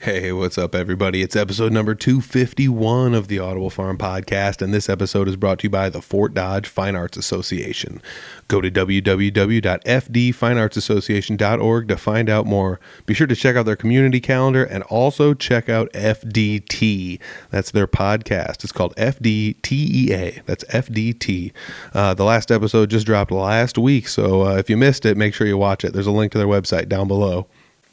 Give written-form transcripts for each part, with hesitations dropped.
Hey, what's up, everybody? It's episode number 251 of the Audible Farm Podcast, and this episode is brought to you by the Fort Dodge Fine Arts Association. Go to www.fdfineartsassociation.org to find out more. Be sure to check out their community calendar and also check out FDT. That's their podcast. It's called FDTEA. That's FDT. The last episode just dropped last week, so if you missed it, make sure you watch it. There's a link to their website down below.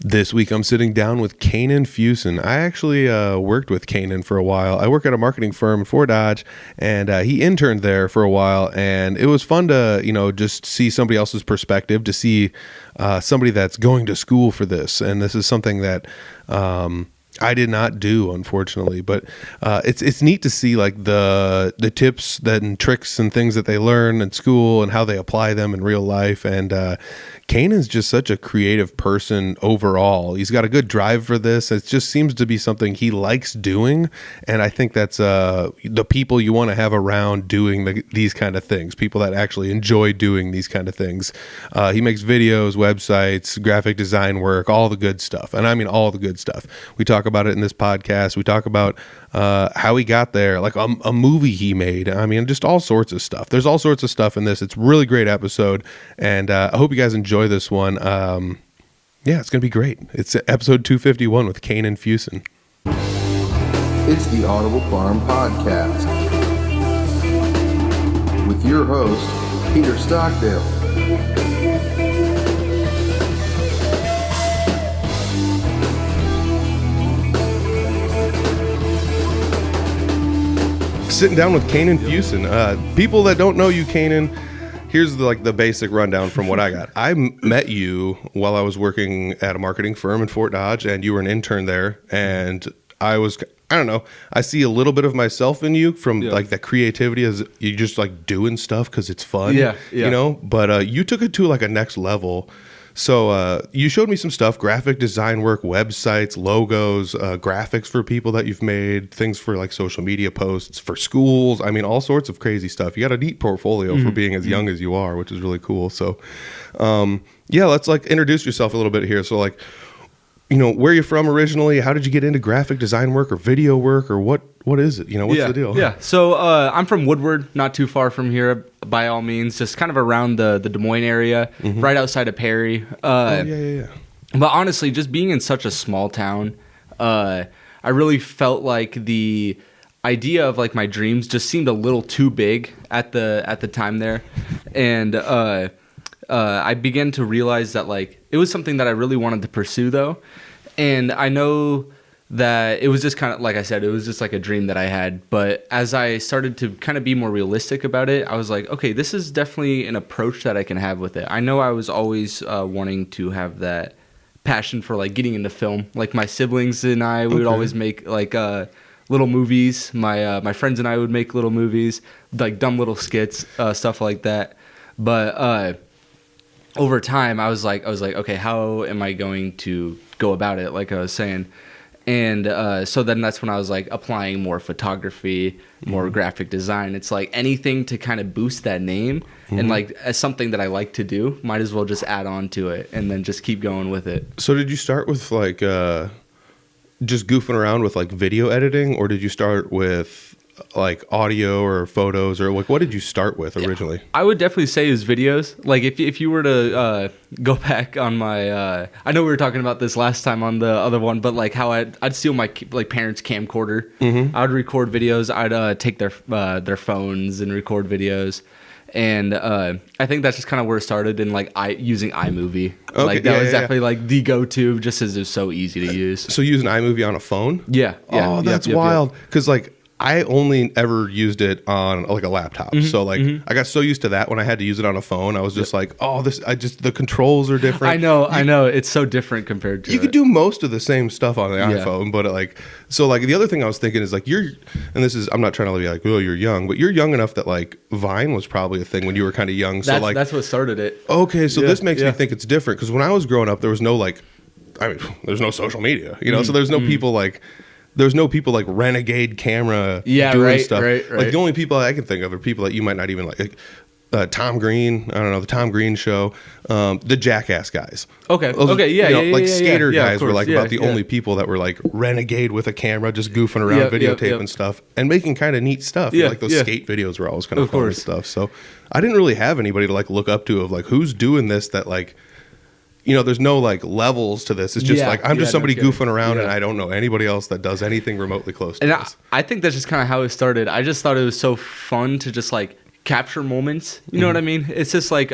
This week, I'm sitting down with Kainen Fuson. I actually worked with Kainen for a while. I work at a marketing firm in Fort Dodge, and he interned there for a while, and it was fun to, just see somebody else's perspective, to see somebody that's going to school for this. And this is something that I did not do, unfortunately, but it's neat to see like the tips and tricks and things that they learn in school and how they apply them in real life. And Kainen's just such a creative person overall. He's got a good drive for this. It just seems to be something he likes doing, and I think that's the people you want to have around doing these kind of things, people that actually enjoy doing these kind of things. He makes videos, websites, graphic design work, all the good stuff, and I mean all the good stuff. We talk about it in this podcast. We talk about how he got there, like a movie he made. I mean, just all sorts of stuff. There's all sorts of stuff in this. It's a really great episode, and I hope you guys enjoy this one. Yeah, it's going to be great. It's episode 251 with Kainen Fuson. It's the Audible Farm Podcast with your host, Peter Stockdale. Sitting down with Kainen Fuson. People that don't know you, Kainen, here's the basic rundown from what I got. I met you while I was working at a marketing firm in Fort Dodge, and you were an intern there. And I don't know, I see a little bit of myself in you from like the creativity as you just like doing stuff because it's fun, but you took it to like a next level. So you showed me some stuff, graphic design work, websites, logos, graphics for people that you've made, things for like social media posts, for schools. I mean, all sorts of crazy stuff. You got a neat portfolio for being as young as you are, which is really cool. So let's like introduce yourself a little bit here. So like, where you're from originally, how did you get into graphic design work or video work, or what is it? What's the deal? Yeah. So I'm from Woodward, not too far from here by all means, just kind of around the Des Moines area, right outside of Perry. But honestly, just being in such a small town, I really felt like the idea of like my dreams just seemed a little too big at the time there. And I began to realize that like it was something that I really wanted to pursue though. And I know that it was just kind of, like I said, it was just like a dream that I had. But as I started to kind of be more realistic about it, I was like, okay, this is definitely an approach that I can have with it. I know I was always wanting to have that passion for like getting into film. Like my siblings and I, we would always make like little movies. My friends and I would make little movies, like dumb little skits, stuff like that. But over time, I was like, okay, how am I going to go about it? Like I was saying. And so then that's when I was like applying more photography, more graphic design. It's like anything to kind of boost that name and like as something that I like to do, might as well just add on to it and then just keep going with it. So did you start with like just goofing around with like video editing, or did you start with like audio or photos, or like what did you start with originally? I would definitely say it was videos. Like if you were to go back on my I know we were talking about this last time on the other one, but like how I'd steal my like parents' camcorder. I would record videos. I'd take their phones and record videos. And I think that's just kind of where it started in like using iMovie. Okay, like that was definitely like the go-to, just as it's so easy to use. So using iMovie on a phone? Yeah. Oh, that's wild. Because like I only ever used it on like a laptop. So like I got so used to that when I had to use it on a phone, I was just like, oh, the controls are different. I know. It's so different compared to You could do most of the same stuff on the iPhone, but like, so like the other thing I was thinking is like I'm not trying to be like, oh, you're young, but you're young enough that like Vine was probably a thing when you were kind of young. So that's what started it. Okay. So this makes me think it's different. Cause when I was growing up, there was no there's no social media, so there's no people like, there's no people like renegade camera doing stuff. Right. Like the only people I can think of are people that you might not even like Tom Green. I don't know, the Tom Green Show, the Jackass guys. Okay. Those, Okay. Yeah. like skater guys were like about the yeah. only people that were like renegade with a camera, just goofing around, videotaping stuff and making kind of neat stuff. Like those skate videos were always kind of fun and stuff. So I didn't really have anybody to like look up to of like who's doing this that like, there's no like levels to this. It's just like I'm just somebody goofing around and I don't know anybody else that does anything remotely close to this. I think that's just kind of how it started. I just thought it was so fun to just like capture moments. You know what I mean? It's just like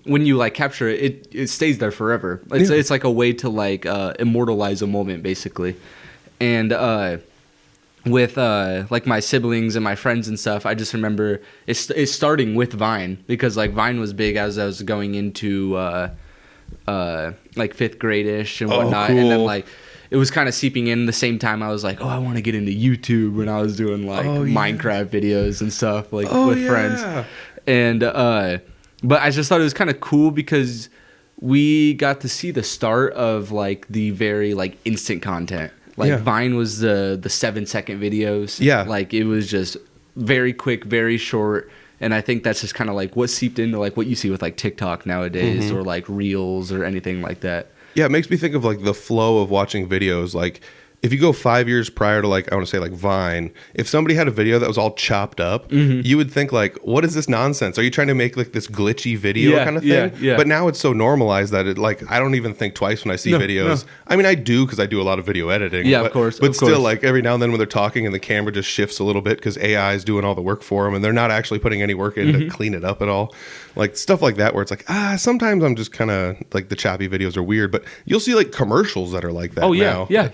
when you like capture it, it stays there forever. It's like a way to like immortalize a moment basically. And with like my siblings and my friends and stuff, I just remember it's starting with Vine because like Vine was big as I was going into like fifth grade-ish and whatnot. Cool. And then like it was kind of seeping in the same time I was like, I want to get into YouTube when I was doing like Minecraft videos and stuff like with friends. And but I just thought it was kind of cool because we got to see the start of like the very like instant content. Like Vine was the 7-second videos. Yeah. Like it was just very quick, very short. And I think that's just kind of like what seeped into like what you see with like TikTok nowadays or like Reels or anything like that. Yeah, it makes me think of like the flow of watching videos. Like if you go 5 years prior to like, I want to say like Vine, if somebody had a video that was all chopped up, you would think like, what is this nonsense? Are you trying to make like this glitchy video kind of thing? Yeah. But now it's so normalized that it like, I don't even think twice when I see videos. No. I mean, I do because I do a lot of video editing. Yeah, of course. But still like every now and then when they're talking and the camera just shifts a little bit because AI is doing all the work for them and they're not actually putting any work in to clean it up at all. Like stuff like that where it's like, sometimes I'm just kind of like the choppy videos are weird, but you'll see like commercials that are like that now. Yeah,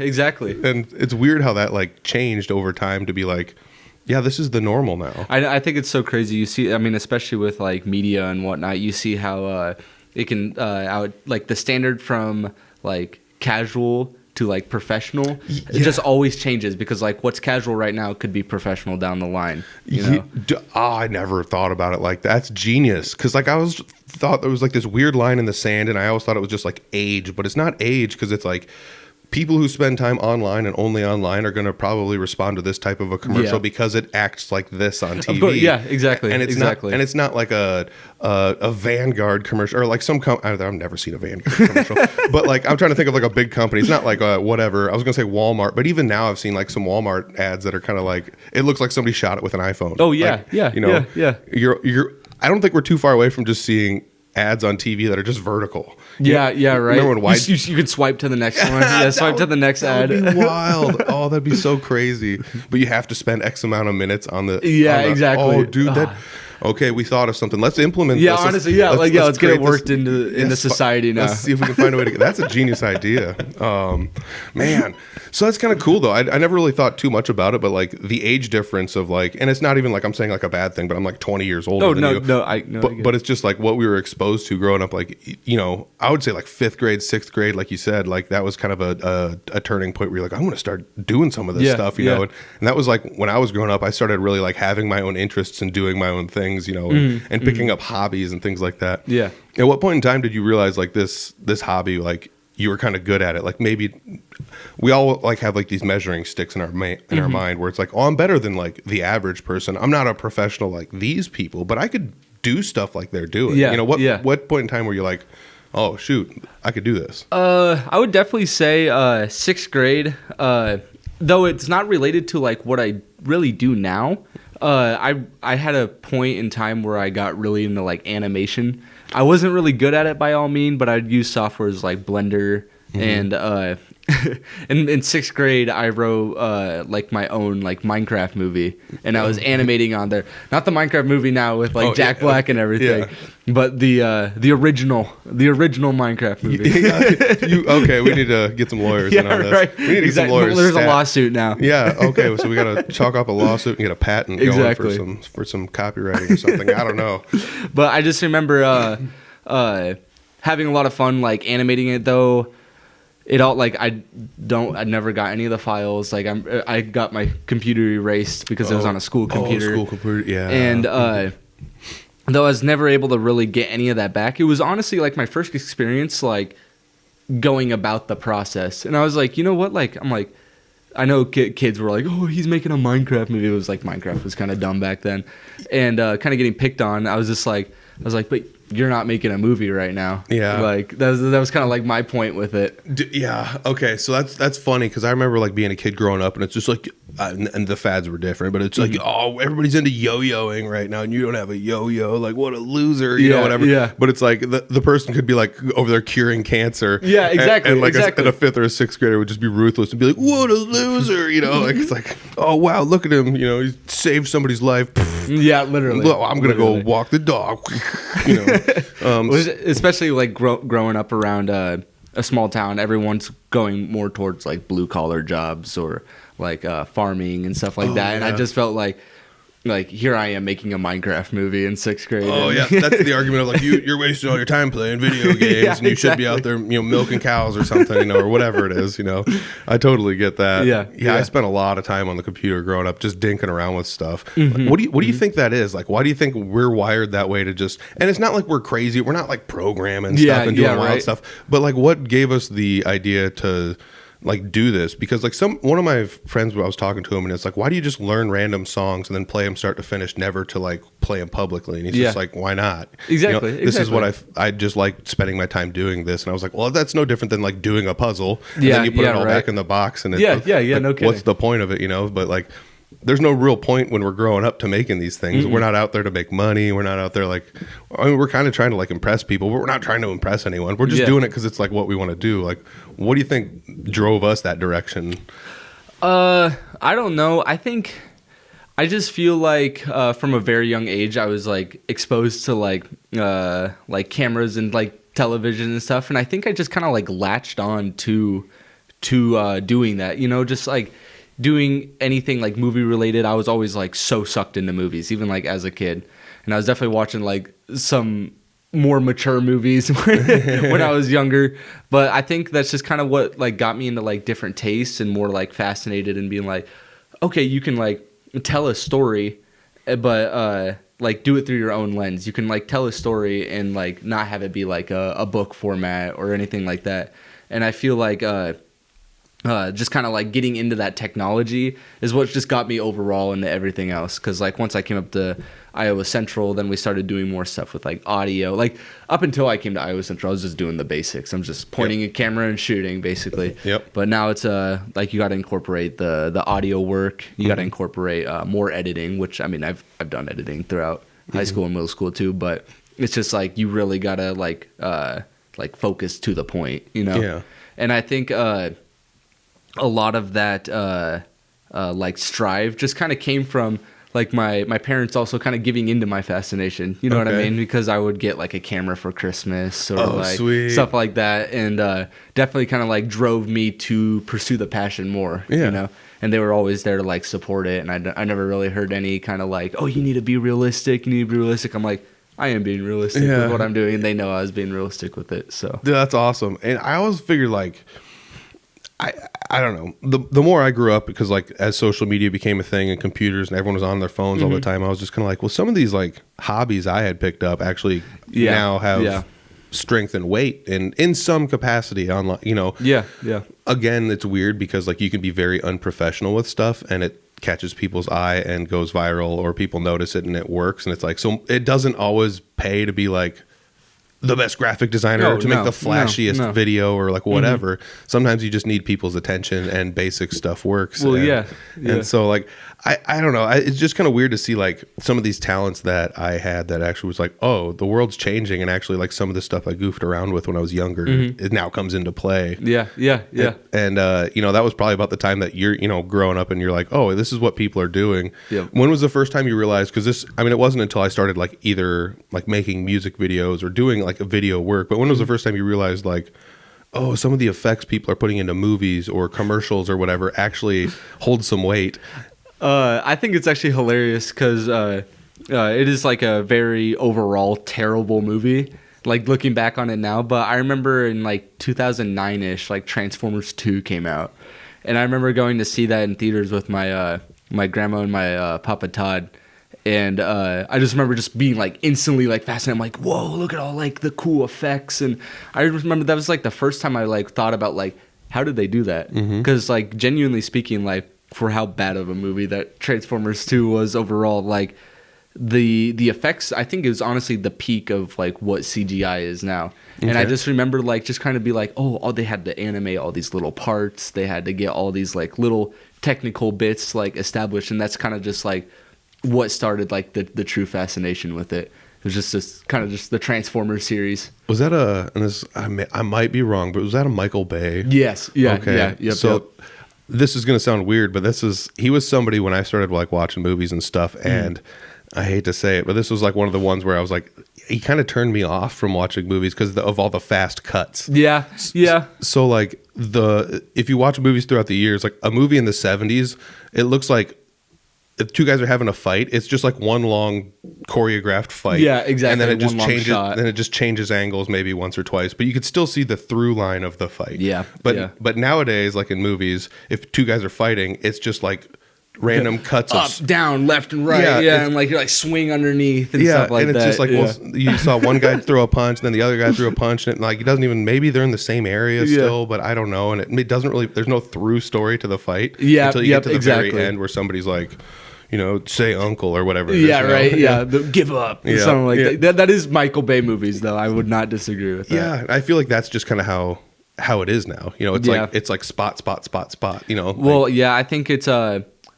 exactly. And it's weird how that like changed over time to be like, yeah, this is the normal now. I think it's so crazy. You see, I mean, especially with like media and whatnot, you see how it can like the standard from like casual to like professional, it just always changes because like what's casual right now could be professional down the line. You know? I never thought about it like that. That's genius. Because like I thought there was like this weird line in the sand, and I always thought it was just like age, but it's not age because it's like people who spend time online and only online are going to probably respond to this type of a commercial because it acts like this on TV. Course, yeah, exactly. And it's not like a Vanguard commercial or like some I've never seen a Vanguard commercial, but like I'm trying to think of like a big company. It's not like whatever. I was going to say Walmart, but even now I've seen like some Walmart ads that are kind of like it looks like somebody shot it with an iPhone. Oh yeah, like, You're I don't think we're too far away from just seeing ads on TV that are just vertical. Yeah, right. Remember when you could swipe to the next one. Yeah, swipe to the next ad. That would be wild. Oh, that'd be so crazy. But you have to spend X amount of minutes on the. Exactly. Oh, dude, okay, we thought of something. Let's implement this. Yeah, honestly, let's get it worked into society now. Let's see if we can find a way to get. That's a genius idea. Man. So that's kind of cool though. I never really thought too much about it, but like the age difference of like, and it's not even like I'm saying like a bad thing, but I'm like 20 years older than you. But it's just like what we were exposed to growing up. Like, I would say like 5th grade, 6th grade, like you said, like that was kind of a turning point where you're like, I want to start doing some of this stuff, you know? And that was like when I was growing up, I started really like having my own interests and doing my own things, and picking up hobbies and things like that. Yeah. At what point in time did you realize like this hobby, like you were kind of good at it? Like maybe we all like have like these measuring sticks in our our mind where it's like, oh, I'm better than like the average person. I'm not a professional like these people, but I could do stuff like they're doing. Yeah. What point in time were you like, oh shoot, I could do this? I would definitely say 6th grade. Though it's not related to like what I really do now. I had a point in time where I got really into like animation. I wasn't really good at it by all means, but I'd use softwares like Blender and in 6th grade I wrote like my own like Minecraft movie, and I was animating on there. Not the Minecraft movie now with like Jack Black and everything, but the original Minecraft movie. Okay, we need to get some lawyers in on this. Right. We need to get some lawyers. There's a lawsuit now. Yeah. Okay. So we got to chalk up a lawsuit and get a patent going for some copywriting or something. I don't know. But I just remember having a lot of fun like animating it though. It all like I never got any of the files. Like I got my computer erased because it was on a school computer. Yeah. And though I was never able to really get any of that back, it was honestly like my first experience like going about the process. And I was like, you know what? Like I'm like, I know kids were like, oh, he's making a Minecraft movie. It was like Minecraft was kind of dumb back then, and kind of getting picked on. I was like, but you're not making a movie right now. Yeah. Like that was kind of like my point with it. Yeah. Okay. So that's funny because I remember like being a kid growing up, and it's just like, and the fads were different, but it's like, oh, everybody's into yo-yoing right now, and you don't have a yo-yo. Like, what a loser, you know, whatever. Yeah. But it's like the person could be like over there curing cancer. Yeah, exactly. And like exactly. a fifth or a sixth grader would just be ruthless and be like, what a loser, you know. Like it's like, oh wow, look at him, you know, he saved somebody's life. Yeah, literally. Look, I'm gonna go walk the dog, you know. Especially like growing up around a small town, everyone's going more towards like blue collar jobs or like farming and stuff like that. And I just felt like here I am making a Minecraft movie in 6th grade. Oh yeah, that's the argument of like you're wasting all your time playing video games and you should be out there, you know, milking cows or something, you know, or whatever it is, you know. I totally get that. Yeah. I spent a lot of time on the computer growing up, just dinking around with stuff. Like, what do you think that is? Like, why do you think we're wired that way to just? And it's not like we're crazy. We're not like programming stuff and doing wild stuff. But like, what gave us the idea to like do this? Because like one of my friends, I was talking to him, and it's like, why do you just learn random songs and then play them start to finish, never to like play them publicly? And he's just like, why not? Exactly. You know, this is what I just like spending my time doing this. And I was like, well, that's no different than like doing a puzzle. And then you put it all back in the box, and it's like, no kidding. What's the point of it, you know? But like, there's no real point when we're growing up to making these things. We're not out there to make money. We're not out there like, I mean, we're kind of trying to like impress people, but we're not trying to impress anyone. We're just doing it because it's like what we want to do. Like, what do you think drove us that direction? I don't know. I just feel like from a very young age, I was like exposed to like cameras and like television and stuff. And I think I just kind of like latched on to doing that, you know, just like doing anything like movie related. I was always like so sucked into movies, even like as a kid. And I was definitely watching like some more mature movies when I was younger. But I think that's just kind of what like got me into like different tastes and more like fascinated and being like, okay, you can like tell a story, but like do it through your own lens. You can like tell a story and like not have it be like a book format or anything like that. And I feel like just kind of like getting into that technology is what just got me overall into everything else. Because like once I came up to Iowa Central, then we started doing more stuff with like audio. Like up until I came to Iowa Central, I was just doing the basics. I'm just pointing a camera and shooting basically. But now it's like you got to incorporate the audio work. You got to incorporate more editing, which I mean I've done editing throughout high school and middle school too. But it's just like you really gotta like focus to the point, you know. And I think a lot of that like strive just kind of came from like my parents also kind of giving into my fascination, you know what I mean? Because I would get like a camera for Christmas or stuff like that, and definitely kind of like drove me to pursue the passion more, you know. And they were always there to like support it, and I never really heard any kind of like, oh, you need to be realistic, I'm like, I am being realistic with what I'm doing, and they know I was being realistic with it. So dude, that's awesome. And I always figured like, I don't know. The more I grew up, because like as social media became a thing and computers and everyone was on their phones all the time, I was just kind of like, well, some of these like hobbies I had picked up actually now have strength and weight and in some capacity online, you know. Again, it's weird because like you can be very unprofessional with stuff and it catches people's eye and goes viral, or people notice it and it works, and it's like, so it doesn't always pay to be like the best graphic designer to make the flashiest video or like whatever. Sometimes you just need people's attention and basic stuff works. Well, and so like I don't know, it's just kind of weird to see like some of these talents that I had that actually was like, oh, the world's changing, and actually like some of the stuff I goofed around with when I was younger it now comes into play. And you know, that was probably about the time that you're, you know, growing up and you're like, oh, this is what people are doing. When was the first time you realized? Because this, I mean, it wasn't until I started like either like making music videos or doing like a video work, but when was the first time you realized like, oh, some of the effects people are putting into movies or commercials or whatever actually hold some weight? I think it's actually hilarious because it is like a very overall terrible movie, like looking back on it now. But I remember in like 2009-ish, like Transformers 2 came out. And I remember going to see that in theaters with my my grandma and my Papa Todd. And I just remember just being like instantly like fascinated. I'm like, whoa, look at all like the cool effects. And I remember that was like the first time I like thought about like how did they do that? Because like genuinely speaking, like for how bad of a movie that Transformers 2 was overall, like the effects, I think it was honestly the peak of like what CGI is now. And I just remember like just kind of be like, oh, they had to animate all these little parts, they had to get all these like little technical bits like established, and that's kind of just like what started like the true fascination with it. It was just this kind of just the Transformers series. Was that and this, I might be wrong, but was that a Michael Bay? Yes. Yeah. Okay. Yeah. Yep, so this is going to sound weird, but he was somebody when I started like watching movies and stuff, and I hate to say it, but this was like one of the ones where I was like, he kind of turned me off from watching movies because of all the fast cuts. Yeah. Yeah. So like if you watch movies throughout the years, like a movie in the 70s, it looks like if two guys are having a fight, it's just like one long choreographed fight. Yeah, exactly. And then it just One long changes. shot. Then it just changes angles maybe once or twice, but you could still see the through line of the fight. Yeah. But nowadays, like in movies, if two guys are fighting, it's just like random cuts up, down, left, and right. Yeah, and like you're like swing underneath and stuff like that. And it's just like well, you saw one guy throw a punch, and then the other guy threw a punch, and like it doesn't even. Maybe they're in the same area still, but I don't know. And it doesn't really. There's no through story to the fight until you get to the very end where somebody's like, say uncle or whatever. Right. Yeah, give up. Yeah, something like that. That is Michael Bay movies, though. I would not disagree with that. Yeah, I feel like that's just kind of how it is now. It's like spot. Well, yeah, I think it's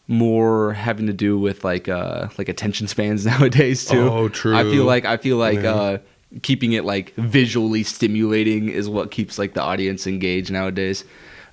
more having to do with like attention spans nowadays too. Oh, true. I feel like keeping it like visually stimulating is what keeps like the audience engaged nowadays.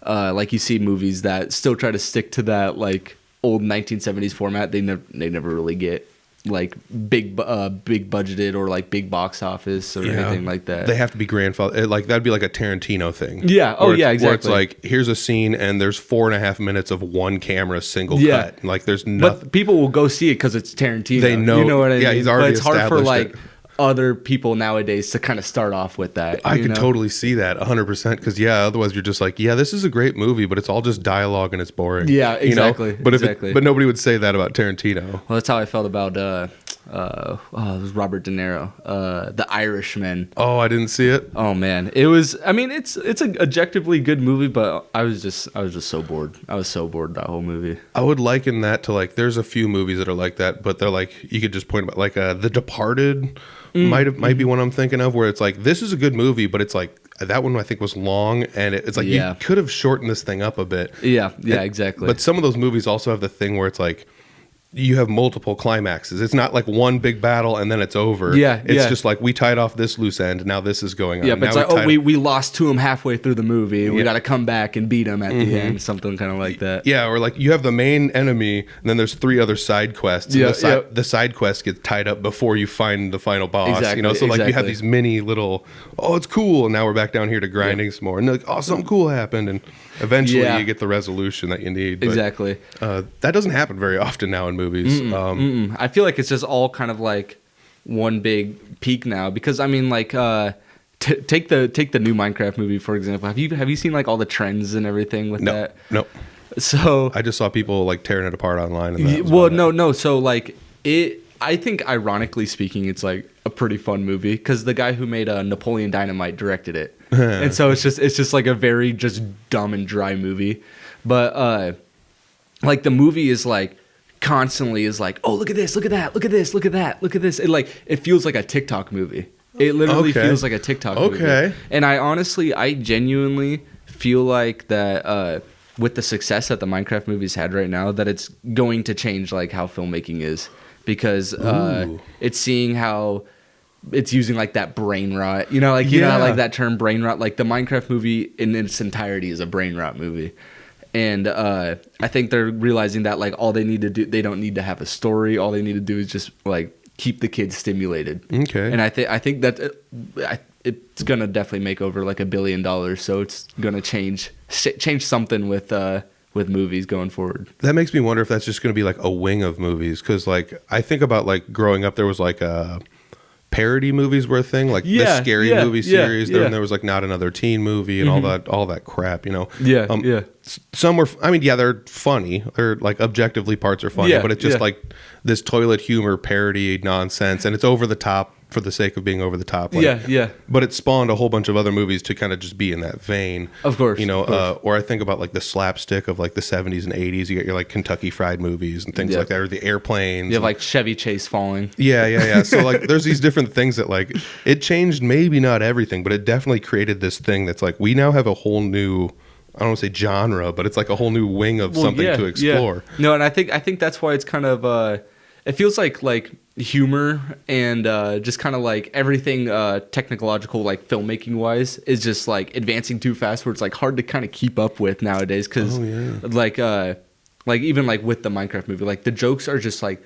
Like you see movies that still try to stick to that like old 1970s format. They never really get like big budgeted or like big box office or anything like that. They have to be grandfather. Like that'd be like a Tarantino thing. Yeah. Oh yeah. Exactly. Where it's like here's a scene and there's 4.5 minutes of one camera single cut. Like there's nothing. But people will go see it because it's Tarantino. They know. You know what I mean? Yeah. He's already. But it's hard for like other people nowadays to kind of start off with that. I could totally see that 100% because otherwise you're just like, this is a great movie, but it's all just dialogue and it's boring. Yeah, exactly. But but nobody would say that about Tarantino. Well, that's how I felt about it was Robert De Niro, The Irishman. Oh, I didn't see it. Oh man, it was. I mean, it's an objectively good movie, but I was just so bored. I was so bored that whole movie. I would liken that to like there's a few movies that are like that, but they're like you could just point about like The Departed. Might be one I'm thinking of where it's like this is a good movie, but it's like that one I think was long and it's like you could have shortened this thing up a bit. Exactly. But some of those movies also have the thing where it's like you have multiple climaxes. It's not like one big battle and then it's over. It's just like we tied off this loose end. Now this is going on. Yeah, but now we lost to him halfway through the movie. And we got to come back and beat him at the end. Something kind of like that. Yeah, or like you have the main enemy and then there's 3 other side quests. And the side quests get tied up before you find the final boss. Exactly, So like you have these mini little, it's cool. And now we're back down here to grinding some more. And like, something cool happened. And eventually you get the resolution that you need. But, exactly. That doesn't happen very often now in movies. I feel like it's just all kind of like one big peak now because I mean like take the new Minecraft movie for example. Have you seen like all the trends and everything with that? Nope. So I just saw people like tearing it apart online. And no. So like I think ironically speaking, it's like a pretty fun movie because the guy who made Napoleon Dynamite directed it, and so it's just like a very just dumb and dry movie, but like the movie is like. Constantly is like, oh, look at this, look at that, look at this, look at that, look at this. It feels like a TikTok movie. It literally feels like a TikTok movie. And I genuinely feel like that with the success that the Minecraft movies had right now, that it's going to change like how filmmaking is because it's seeing how it's using like that brain rot, you know like that term brain rot. Like the Minecraft movie in its entirety is a brain rot movie. And I think they're realizing that like all they need to do, they don't need to have a story. All they need to do is just like keep the kids stimulated. Okay. And I think that it's gonna definitely make over like $1 billion. So it's gonna change something with movies going forward. That makes me wonder if that's just gonna be like a wing of movies because like I think about like growing up there was like a parody movies were a thing, like the scary movie series. Then there was like Not Another Teen Movie and all that crap, Some were, they're funny. They're like objectively parts are funny, but it's just like this toilet humor parody nonsense, and it's over the top for the sake of being over the top. Like, yeah. But it spawned a whole bunch of other movies to kind of just be in that vein. Of course. You know, or I think about like the slapstick of like the 70s and 80s. You got your like Kentucky Fried movies and things like that, or the airplanes. You have like Chevy Chase falling. Yeah. So like there's these different things that like it changed maybe not everything, but it definitely created this thing that's like we now have a whole new, I don't want to say genre, but it's like a whole new wing of something to explore. Yeah. No, and I think that's why it's kind of it feels like humor and just kind of like everything technological, like filmmaking wise, is just like advancing too fast where it's like hard to kind of keep up with nowadays because like even like with the Minecraft movie, like the jokes are just like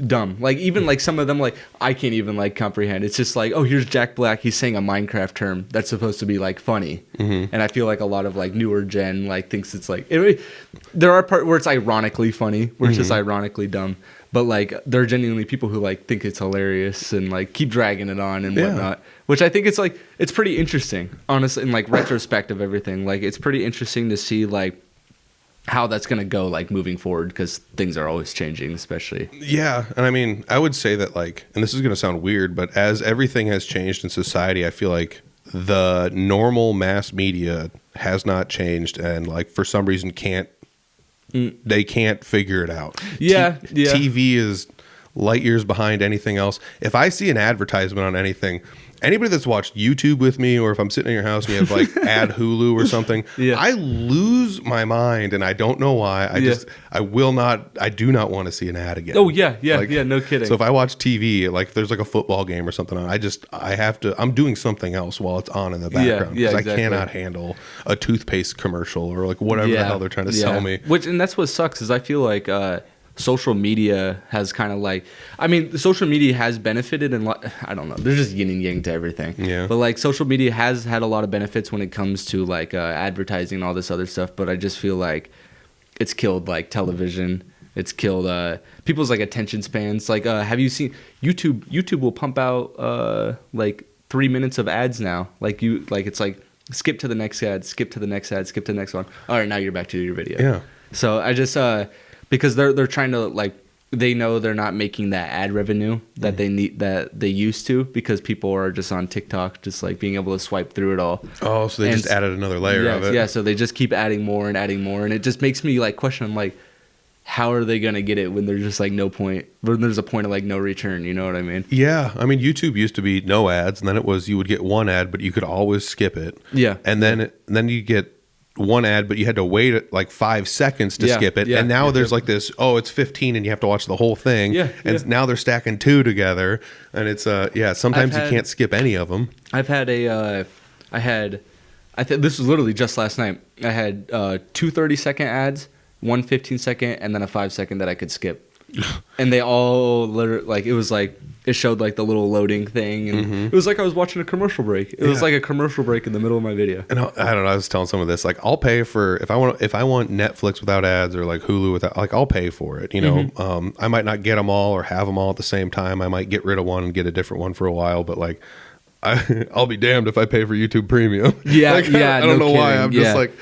dumb. Like even like some of them like I can't even like comprehend. It's just like, oh, here's Jack Black, he's saying a Minecraft term that's supposed to be like funny. And I feel like a lot of like newer gen like thinks it's like there are parts where it's ironically funny, where it's just ironically dumb, but like there are genuinely people who like think it's hilarious and like keep dragging it on and whatnot, which I think it's like it's pretty interesting, honestly, in like retrospect of everything. Like it's pretty interesting to see like how that's going to go like moving forward, because things are always changing, especially. Yeah. And I mean, I would say that like, and this is going to sound weird, but as everything has changed in society, I feel like the normal mass media has not changed, and like for some reason they can't figure it out. TV is light years behind anything else. If I see an advertisement on anything, anybody that's watched YouTube with me, or if I'm sitting in your house and you have like ad Hulu or something, I lose my mind, and I don't know why. I do not want to see an ad again. Oh yeah, no kidding. So if I watch TV, like if there's like a football game or something on, I'm doing something else while it's on in the background, because I cannot handle a toothpaste commercial or like whatever the hell they're trying to sell me. And that's what sucks, is I feel like social media has kind of like, I mean, social media has benefited, and I don't know, there's just yin and yang to everything. But like social media has had a lot of benefits when it comes to like advertising and all this other stuff. But I just feel like it's killed like television. It's killed people's like attention spans. Like, have you seen YouTube? YouTube will pump out like 3 minutes of ads now. Like it's like skip to the next ad, skip to the next ad, skip to the next one. All right, now you're back to your video. Yeah. So I just because they're trying to like, they know they're not making that ad revenue that they need, that they used to, because people are just on TikTok, just like being able to swipe through it all. Oh, so they just added another layer of it. Yeah, so they just keep adding more, and it just makes me like question, I'm like, how are they gonna get it when there's just like no point, when there's a point of like no return, you know what I mean? Yeah, I mean YouTube used to be no ads, and then it was you would get one ad, but you could always skip it. Yeah, and then you get one ad, but you had to wait like 5 seconds to skip it. And now there's like this, it's 15 and you have to watch the whole thing. Now they're stacking two together, and it's sometimes you can't skip any of them. I've had this was literally just last night. I had 2 30-second ads, 1 15-second, and then a 5-second that I could skip. And they all literally, like, it was like, it showed like the little loading thing, and it was like I was watching a commercial break. It was like a commercial break in the middle of my video. And I don't know, I was telling some of this, like, I'll pay for, if I want Netflix without ads, or like Hulu without, like, I'll pay for it, you know. I might not get them all or have them all at the same time. I might get rid of one and get a different one for a while, but like, I'll be damned if I pay for YouTube Premium. I don't know why. I'm just like,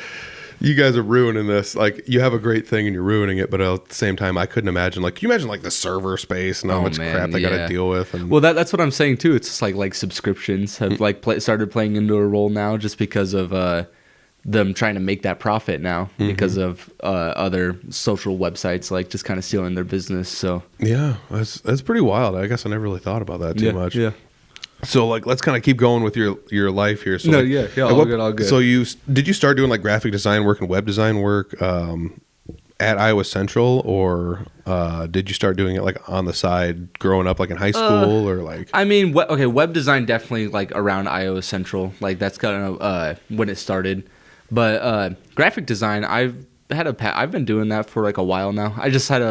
you guys are ruining this. Like, you have a great thing and you're ruining it, but at the same time, I couldn't imagine. Like, can you imagine like the server space and how much crap they got to deal with? And well, that's what I'm saying too. It's just like subscriptions have like started playing into a role now, just because of them trying to make that profit now, because of other social websites like just kind of stealing their business. So yeah, that's pretty wild. I guess I never really thought about that too much. Yeah. So like, let's kind of keep going with your life here. So all good. So did you start doing like graphic design work and web design work at Iowa Central, or did you start doing it like on the side growing up, like in high school, or like? I mean, web design definitely like around Iowa Central, like that's kind of when it started. But graphic design, I've been doing that for like a while now. I just had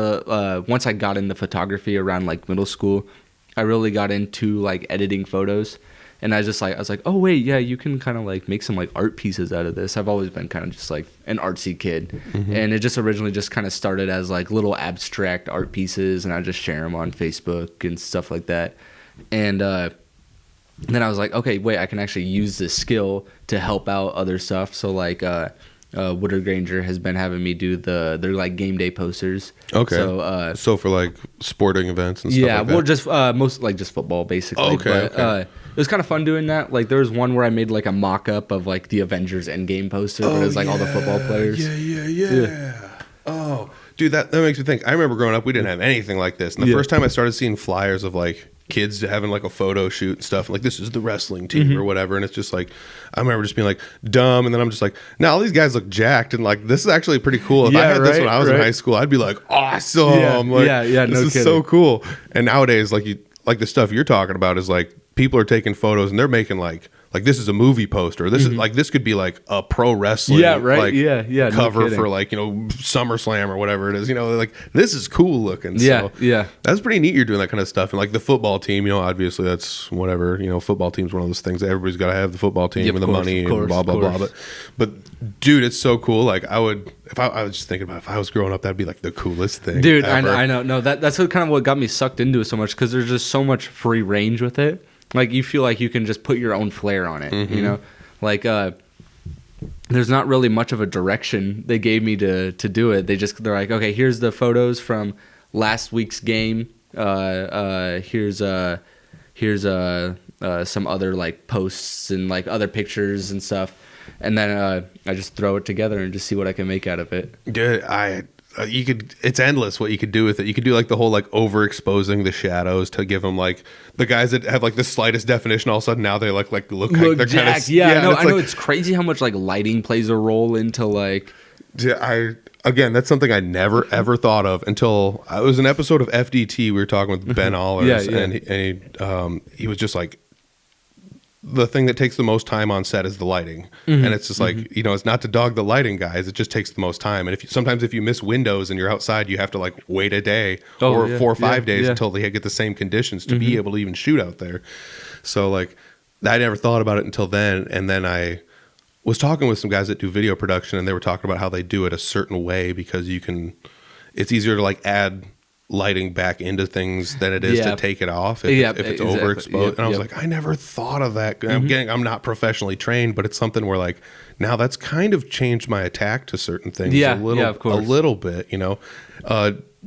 once I got into photography around like middle school, I really got into like editing photos, and I was like, oh wait, yeah, you can kind of like make some like art pieces out of this. I've always been kind of just like an artsy kid, and it just originally just kind of started as like little abstract art pieces, and I just share them on Facebook and stuff like that. And then I was like, okay, wait, I can actually use this skill to help out other stuff. So like Woodard Granger has been having me do their like game day posters. Okay. So for like sporting events and stuff like that? Yeah, well, just most like just football basically. Okay, But, okay. it was kind of fun doing that. Like there was one where I made like a mock-up of like the Avengers Endgame poster, but it was like all the football players. Yeah. Oh, dude, that makes me think. I remember growing up, we didn't have anything like this. And the first time I started seeing flyers of like kids having like a photo shoot and stuff, like this is the wrestling team or whatever, and it's just like I remember just being like dumb, and then I'm just like, now all these guys look jacked, and like this is actually pretty cool. If I had this when I was in high school, I'd be like, awesome. This is so cool. And nowadays, like the stuff you're talking about is like people are taking photos and they're making like this is a movie poster. This is like this could be like a pro wrestling like, cover for like, you know, SummerSlam or whatever it is. You know, like this is cool looking. So that's pretty neat. You're doing that kind of stuff. And like the football team, you know, obviously that's whatever. You know, football team's one of those things. Everybody's got to have the football team and the money and blah blah blah. But dude, it's so cool. Like I was just thinking about if I was growing up, that'd be like the coolest thing. Dude, ever. I know. No, that's kind of what got me sucked into it so much because there's just so much free range with it. Like you feel like you can just put your own flair on it, you know. Like there's not really much of a direction they gave me to do it. They're like, okay, here's the photos from last week's game. Here's some other like posts and like other pictures and stuff, and then I just throw it together and just see what I can make out of it. Dude, it's endless what you could do with it. You could do like the whole like overexposing the shadows to give them like the guys that have like the slightest definition, all of a sudden now they look like they're kind of I know it's crazy how much like lighting plays a role into like. Again, that's something I never ever thought of until it was an episode of FDT. We were talking with Ben Allers, and he was just like, the thing that takes the most time on set is the lighting, and it's just like, you know, it's not to dog the lighting guys, it just takes the most time. And sometimes if you miss windows and you're outside, you have to like wait a day or 4 or 5 days until they get the same conditions to be able to even shoot out there. So like I never thought about it until then, and then I was talking with some guys that do video production, and they were talking about how they do it a certain way because it's easier to like add lighting back into things than it is to take it off if it's overexposed. And I was like, I never thought of that. I'm not professionally trained, but it's something where like now that's kind of changed my attack to certain things a little bit, you know.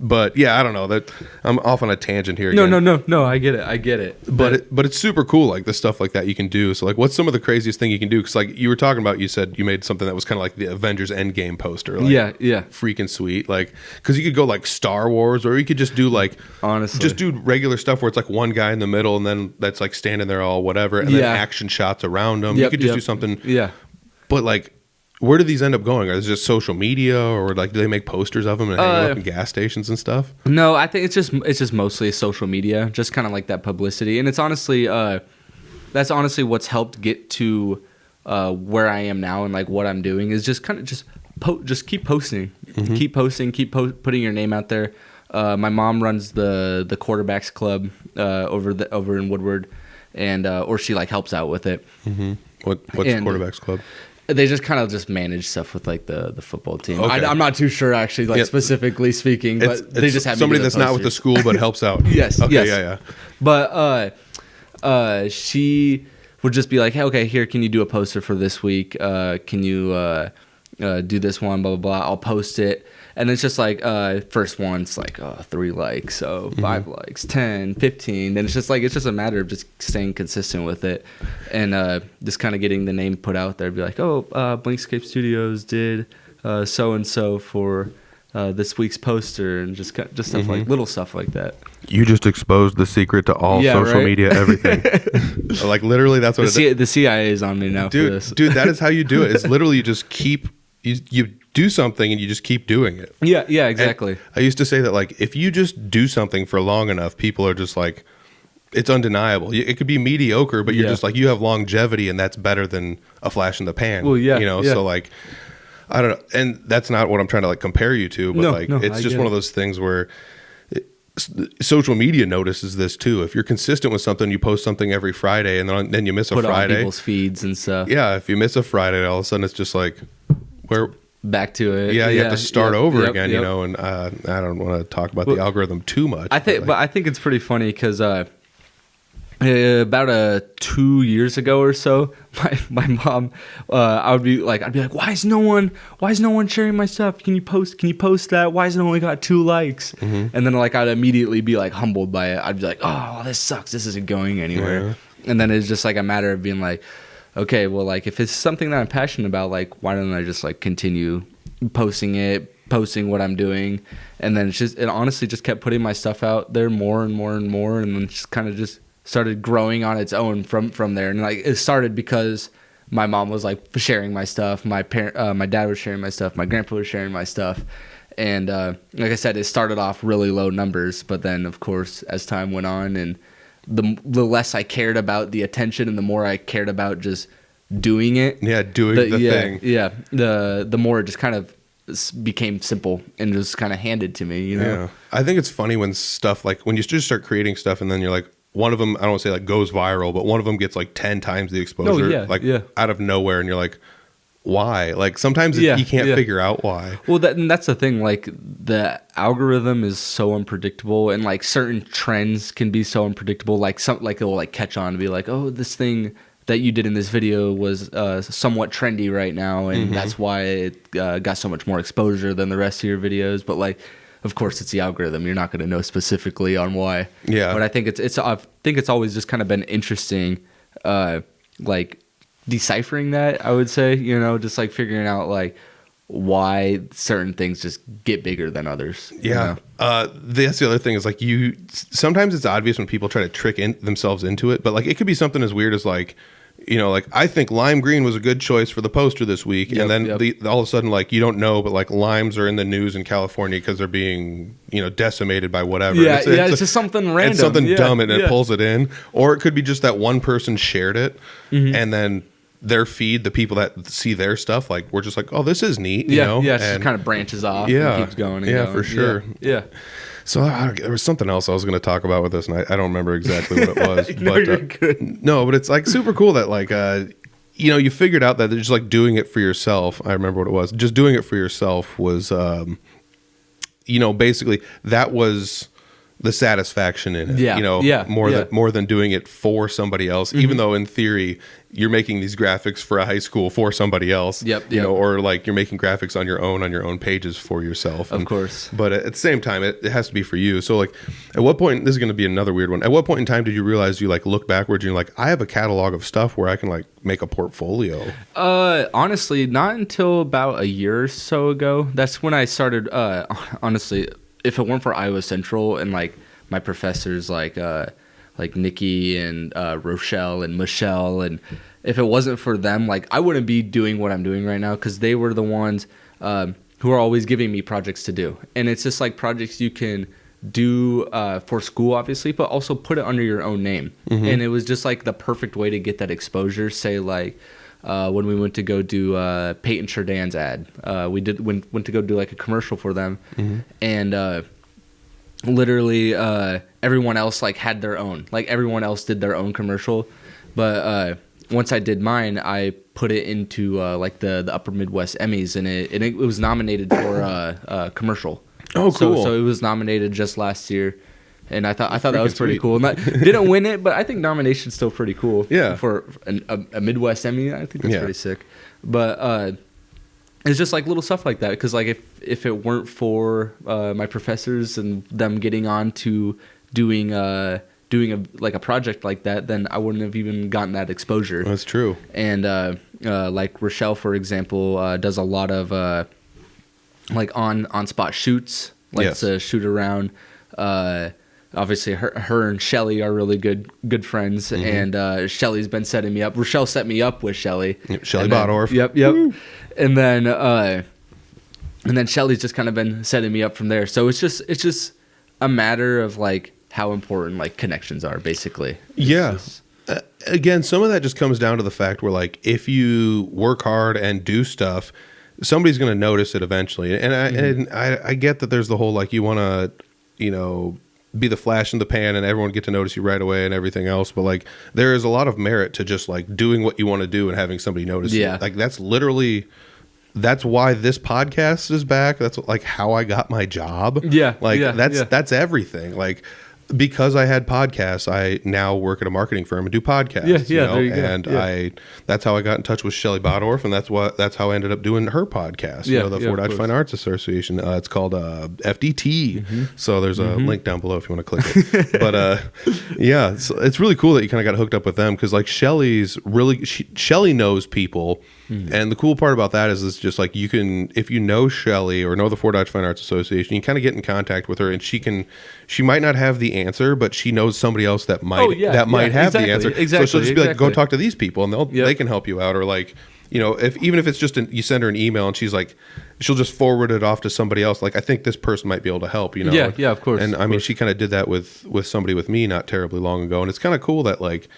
But yeah, I don't know, that I'm off on a tangent here again. No, I get it. But it's super cool, like the stuff like that you can do. So like, what's some of the craziest thing you can do? Because like you were talking about, you said you made something that was kind of like the Avengers Endgame poster. Like, freaking sweet. Like, because you could go like Star Wars, or you could just do like, honestly, just do regular stuff where it's like one guy in the middle, and then that's like standing there all whatever, and then action shots around them. You could just do something. But like, where do these end up going? Are they just social media, or like do they make posters of them and hang them up in gas stations and stuff? No, I think it's just mostly social media, just kind of like that publicity. And it's honestly that's honestly what's helped get to where I am now and like what I'm doing is just kind of just keep posting, keep putting your name out there. My mom runs the quarterbacks club over in Woodward, and or she like helps out with it. What's quarterbacks club? They just kind of just manage stuff with like the football team. Okay. I'm not too sure actually, like specifically speaking, but they just have somebody that's not with the school but helps out. Yes. Okay. Yes. But she would just be like, hey, okay, here, can you do a poster for this week? Can you do this one? Blah blah blah. I'll post it. And it's just like, first one, it's like 3 likes, so 5 likes, 10, 15. And it's just a matter of just staying consistent with it and just kind of getting the name put out there. Be like, Blankscape Studios did so-and-so for this week's poster, and just stuff like little stuff like that. You just exposed the secret to all social media, everything. Like literally, that's what the CIA is on me now, dude, for this. Dude, that is how you do it. It's literally you just keep you do something and you just keep doing it. Yeah, exactly. And I used to say that like if you just do something for long enough, people are just like, it's undeniable. It could be mediocre, but you're just like, you have longevity, and that's better than a flash in the pan. Well, yeah, you know. So like, I don't know, and that's not what I'm trying to like compare you to, but it's just one of those things where social media notices this too. If you're consistent with something, you post something every Friday, and then you miss a Friday. On people's feeds and stuff. Yeah, if you miss a Friday, all of a sudden it's just like, we're back to it. Yeah, you have to start over again, you know. And I don't want to talk about the algorithm too much. I think it's pretty funny because About 2 years ago or so, my mom, I'd be like, why is no one sharing my stuff? Can you post that? Why has it only got 2 likes? And then like I'd immediately be like humbled by it. I'd be like, oh, this sucks. This isn't going anywhere. Yeah. And then it's just like a matter of being like, okay, well, like if it's something that I'm passionate about, like why don't I just like continue posting what I'm doing? And then it honestly just kept putting my stuff out there more and more and more, and then just kind of just started growing on its own from there. And like it started because my mom was like sharing my stuff, my dad was sharing my stuff, my grandpa was sharing my stuff, and like I said, it started off really low numbers, but then of course as time went on and the less I cared about the attention and the more I cared about just doing it, thing, the more it just kind of became simple and just kind of handed to me, you know. Yeah, I think it's funny when stuff like when you just start creating stuff and then you're like, one of them, I don't want to say like goes viral, but one of them gets like 10 times the exposure, out of nowhere, and you're like, why? Like sometimes you can't figure out why. Well, that's the thing. Like the algorithm is so unpredictable, and like certain trends can be so unpredictable. Like it will like catch on and be like, oh, this thing that you did in this video was somewhat trendy right now, and that's why it got so much more exposure than the rest of your videos. But like, of course, it's the algorithm. You're not going to know specifically on why. Yeah. But I think it's always just kind of been interesting, like deciphering that. I would say, you know, just like figuring out like why certain things just get bigger than others. Yeah. You know? That's the other thing is like sometimes it's obvious when people try to trick themselves into it, but like it could be something as weird as like, you know, like I think lime green was a good choice for the poster this week, and then all of a sudden, like you don't know, but like limes are in the news in California because they're being, you know, decimated by whatever. It's just something random. It's something dumb, and it pulls it in, or it could be just that one person shared it, and then their feed, the people that see their stuff, like we're just like, oh, this is neat, you know? Yeah, it just kind of branches off and keeps going. And going. For sure. Yeah. So there was something else I was going to talk about with this, and I don't remember exactly what it was. No, you're good. No, but it's like super cool that like, you know, you figured out that they're just like doing it for yourself. I remember what it was. Just doing it for yourself was, you know, basically that was the satisfaction in it. Yeah. You know, more than doing it for somebody else, even though in theory you're making these graphics for a high school for somebody else. You know, or like you're making graphics on your own pages for yourself. Of course. But at the same time, it has to be for you. So like, at what point, this is going to be another weird one. At what point in time did you realize you like look backwards and you're like, I have a catalog of stuff where I can like make a portfolio? Honestly, not until about a year or so ago. That's when I started, honestly, if it weren't for Iowa Central and like my professors like Nikki and Rochelle and Michelle, and if it wasn't for them, like I wouldn't be doing what I'm doing right now, because they were the ones who are always giving me projects to do. And it's just like projects you can do for school, obviously, but also put it under your own name. And it was just like the perfect way to get that exposure. Say like when we went to go do Peyton Chardin's ad, we went to go do like a commercial for them, and literally everyone else like had their own, like everyone else did their own commercial, but once I did mine, I put it into like the Upper Midwest Emmys, and it was nominated for a commercial. Oh, cool! So it was nominated just last year, and I thought that was pretty cool. And that didn't win it, but I think nomination's still pretty cool. Yeah, for a Midwest Emmy, I think that's pretty sick. But it's just like little stuff like that, because like if it weren't for my professors and them getting on to doing a project like that, then I wouldn't have even gotten that exposure. That's true. And like Rochelle, for example, does a lot of like on spot shoots, like to shoot around. Obviously, her and Shelly are really good friends, and Shelly's been setting me up. Rochelle set me up with Shelly. Shelly Bodorf. Yep. Woo. And then Shelly's just kind of been setting me up from there. So it's just a matter of like how important like connections are, basically. Again, some of that just comes down to the fact where like if you work hard and do stuff, somebody's going to notice it eventually. And I get that there's the whole like you want to, you know, be the flash in the pan and everyone get to notice you right away and everything else, but like there is a lot of merit to just like doing what you want to do and having somebody notice it. Like that's why this podcast is back. That's like how I got my job. That's everything. Like because I had podcasts, I now work at a marketing firm and do podcasts. There you go. And that's how I got in touch with Shelley Bodorf, and that's how I ended up doing her podcast. The Fort Dodge Fine Arts Association. It's called FDT. So there's a link down below if you want to click it. But so it's really cool that you kind of got hooked up with them, because like Shelley knows people. And the cool part about that is just like, you can, if you know Shelley or know the Fort Dodge Fine Arts Association, you kind of get in contact with her, and she might not have the answer, but she knows somebody else that might have the answer. Exactly, so she'll just be like, go talk to these people, and they can help you out. Or like, even if it's just you send her an email and she's like, she'll just forward it off to somebody else. Like, I think this person might be able to help. Yeah, of course. And I mean, she kind of did that with somebody with me not terribly long ago, and it's kind of cool that like,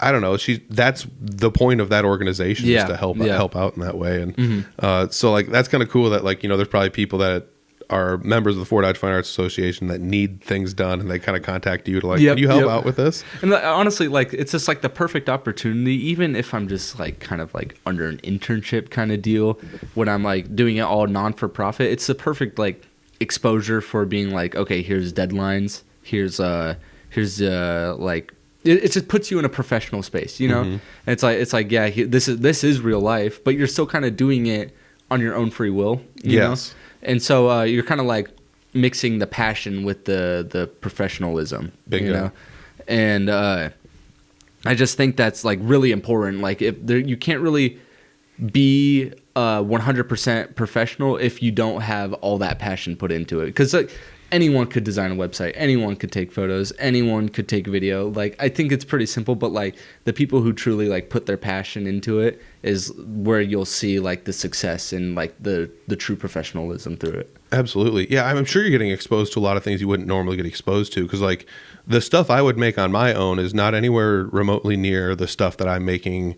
I don't know. That's the point of that organization, is to help out in that way. And so like, that's kind of cool that like, there's probably people that are members of the Fort Dodge Fine Arts Association that need things done, and they kind of contact you to like, can you help out with this? And honestly, like, it's just like the perfect opportunity, even if I'm just like kind of like under an internship kind of deal, when I'm like doing it all non-for-profit, it's the perfect like exposure for being like, okay, here's deadlines, here's like, it just puts you in a professional space, And it's like this is real life, but you're still kind of doing it on your own free will, you know? And so you're kind of like mixing the passion with the professional-ism. Bingo. And I just think that's like really important. Like, you can't really be 100% professional if you don't have all that passion put into it, because like, anyone could design a website, anyone could take photos, anyone could take video. Like, I think it's pretty simple, but like, the people who truly like put their passion into it is where you'll see like the success and like the true professionalism through it. Absolutely. Yeah, I'm sure you're getting exposed to a lot of things you wouldn't normally get exposed to, because like, the stuff I would make on my own is not anywhere remotely near the stuff that I'm making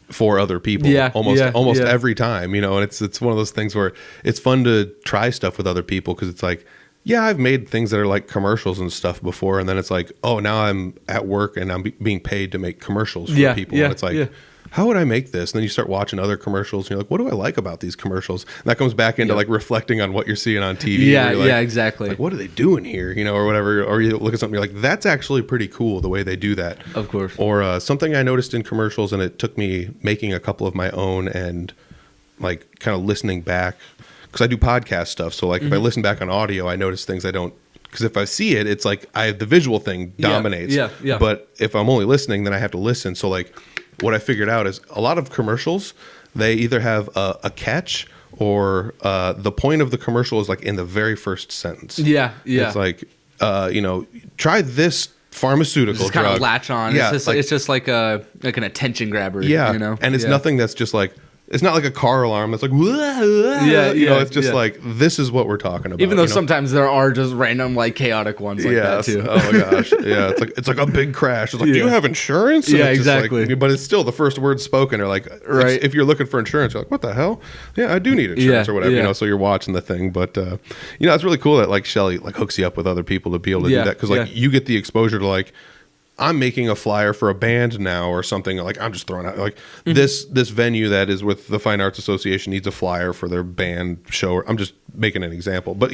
for other people. Almost every time, and it's one of those things where it's fun to try stuff with other people, because it's like, yeah, I've made things that are like commercials and stuff before, and then it's like, oh, now I'm at work and I'm being paid to make commercials for people. And it's like, how would I make this? And then you start watching other commercials, and you're like, what do I like about these commercials? And that comes back into like reflecting on what you're seeing on TV. Exactly. Like, what are they doing here? Or whatever. Or you look at something, you're like, that's actually pretty cool the way they do that. Of course. Or something I noticed in commercials, and it took me making a couple of my own and like kind of listening back, because I do podcast stuff. So like, if I listen back on audio, I notice things I don't, because if I see it, it's like the visual thing dominates. Yeah. But if I'm only listening, then I have to listen. So like, what I figured out is a lot of commercials, they either have a catch, or the point of the commercial is like in the very first sentence. Yeah. It's like, try this pharmaceutical just drug. Kind of latch on. Yeah, it's just like an attention grabber. Yeah. And it's nothing that's just like, it's not like a car alarm that's like, it's just like, this is what we're talking about. Even though sometimes there are just random, like, chaotic ones like that too. Oh my gosh. Yeah. It's like a big crash. It's like, do you have insurance? And it's exactly. Like, but it's still the first words spoken are like, right. If you're looking for insurance, you're like, what the hell? Yeah, I do need insurance or whatever, so you're watching the thing. But, it's really cool that like Shelley like hooks you up with other people to be able to do that. Cause like you get the exposure to like, I'm making a flyer for a band now or something. Like, I'm just throwing out like this venue that is with the Fine Arts Association needs a flyer for their band show. I'm just making an example, but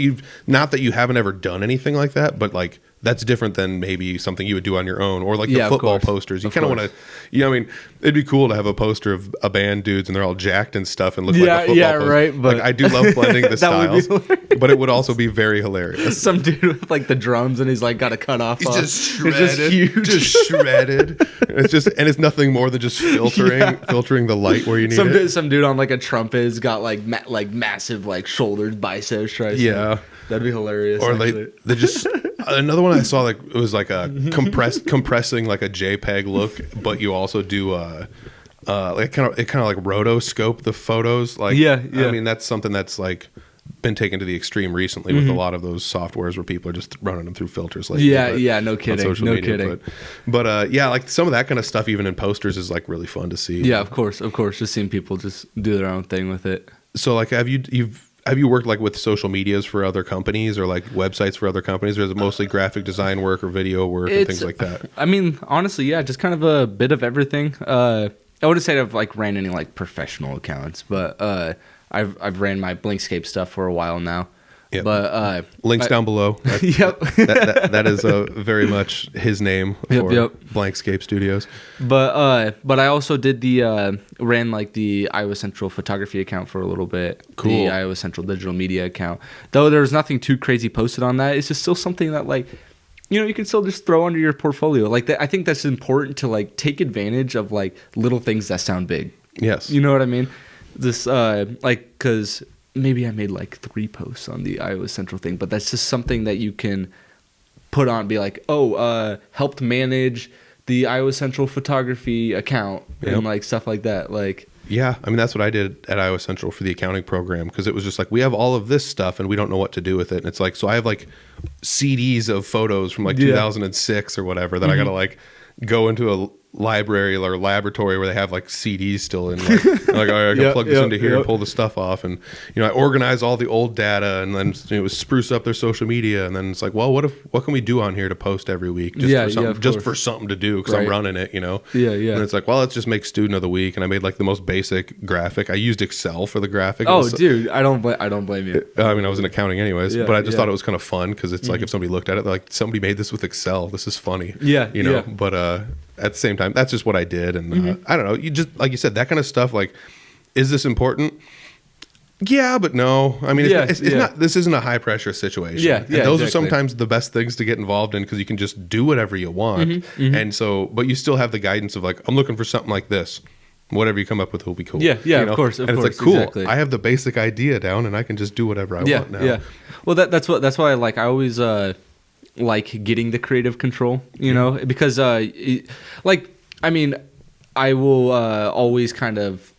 not that you haven't ever done anything like that, but like, that's different than maybe something you would do on your own, or like the football posters. You kind of want to, it'd be cool to have a poster of a band dudes and they're all jacked and stuff and look like a football poster. Right. But like, I do love blending the styles, but it would also be very hilarious. Some dude with like the drums and he's like got a cut off. He's just shredded. It's just huge. Just shredded. And it's nothing more than just filtering the light where you need it. Some dude on like a trumpet has got like massive like shoulders, biceps, triceps. Yeah. That'd be hilarious. Or they just another one I saw, like it was like a compressing like a JPEG look, but you also do like kind of like rotoscope the photos. Like I mean, that's something that's like been taken to the extreme recently with a lot of those softwares where people are just running them through filters. Like no kidding, kidding. But like some of that kind of stuff, even in posters, is like really fun to see. Yeah, of course, just seeing people just do their own thing with it. So like, have you worked like with social medias for other companies or like websites for other companies, or is it mostly graphic design work or video work and things like that? I mean, honestly, just kind of a bit of everything. I wouldn't say I've like ran any like professional accounts, but I've ran my Blankscape stuff for a while now. Yep. But links down below. Yep. That is very much his name for Blankscape Studios. But I also did ran like the Iowa Central photography account for a little bit. Cool. The Iowa Central digital media account. Though there was nothing too crazy posted on that. It's just still something that like, you know, you can still just throw under your portfolio. Like I think that's important to like take advantage of like little things that sound big. Yes. You know what I mean? This like, cause maybe I made like 3 posts on the Iowa Central thing, but that's just something that you can put on, be like, helped manage the Iowa Central photography account and like stuff like that. Like, yeah, I mean, that's what I did at Iowa Central for the accounting program, because it was just like, we have all of this stuff and we don't know what to do with it. And it's like, so I have like CDs of photos from like 2006 or whatever that I got to like go into a library or laboratory where they have like CDs still in. Like, like, all right, I can plug this into here and pull the stuff off. And, you know, I organize all the old data and then, you know, spruce up their social media. And then it's like, well, what can we do on here to post every week? Just for something to do, because I'm running it, you know? Yeah, yeah. And it's like, well, let's just make student of the week. And I made like the most basic graphic. I used Excel for the graphic. Oh, dude, I don't blame you. I mean, I was in accounting anyways, but I just thought it was kind of fun, because it's like, if somebody looked at it, they're like, somebody made this with Excel. This is funny. Yeah. You know, but at the same time, that's just what I did. And I don't know, you just, like you said, that kind of stuff, like, is this important? Yeah, but no. I mean, it's not, this isn't a high pressure situation. Yeah, and those are exactly. sometimes the best things to get involved in, because you can just do whatever you want. And so, but you still have the guidance of like, I'm looking for something like this. Whatever you come up with will be cool. Yeah, you know? of course. And it's like, cool. Exactly. I have the basic idea down, and I can just do whatever I want now. Yeah. Well, that's why I always like getting the creative control, you know, because like, I mean, I will always kind of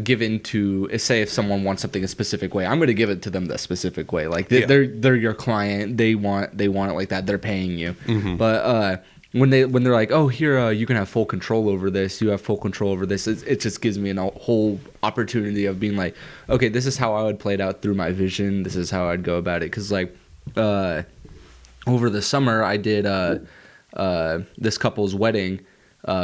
give into, say, if someone wants something a specific way, I'm going to give it to them that specific way. Like they're your client, they want it like that. They're paying you, but when they're like, oh, here you can have full control over this, you have full control over this. It just gives me a whole opportunity of being like, okay, this is how I would play it out through my vision. This is how I'd go about it. Because like over the summer, I did this couple's wedding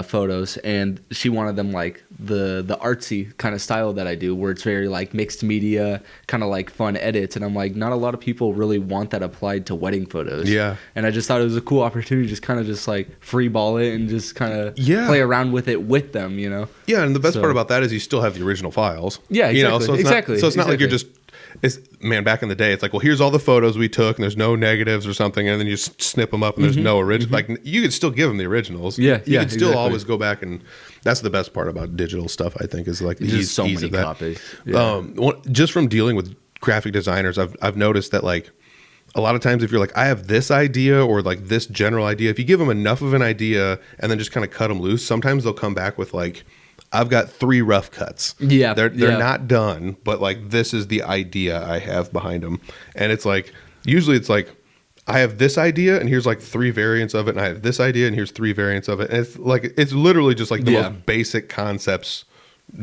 photos, and she wanted them like the artsy kind of style that I do, where it's very like mixed media, kind of like fun edits. And I'm like, not a lot of people really want that applied to wedding photos. Yeah. And I just thought it was a cool opportunity to just kind of just like free ball it and just kind of play around with it with them, you know? Yeah. And the best part about that is you still have the original files. Yeah, exactly. You know, so it's not like you're just, man, back in the day, it's like, well, here's all the photos we took, and there's no negatives or something, and then you snip them up, and there's no original. Like, you could still give them the originals. You can still always go back, and that's the best part about digital stuff, I think, is like the ease of that. Copies. Just from dealing with graphic designers, I've noticed that like a lot of times, if you're like, I have this idea or like this general idea, if you give them enough of an idea and then just kind of cut them loose, sometimes they'll come back with like, I've got 3 rough cuts. Yeah. They're not done, but like, this is the idea I have behind them. And it's like, usually it's like, I have this idea and here's like 3 variants of it. And I have this idea and here's 3 variants of it. And it's like, it's literally just like the most basic concepts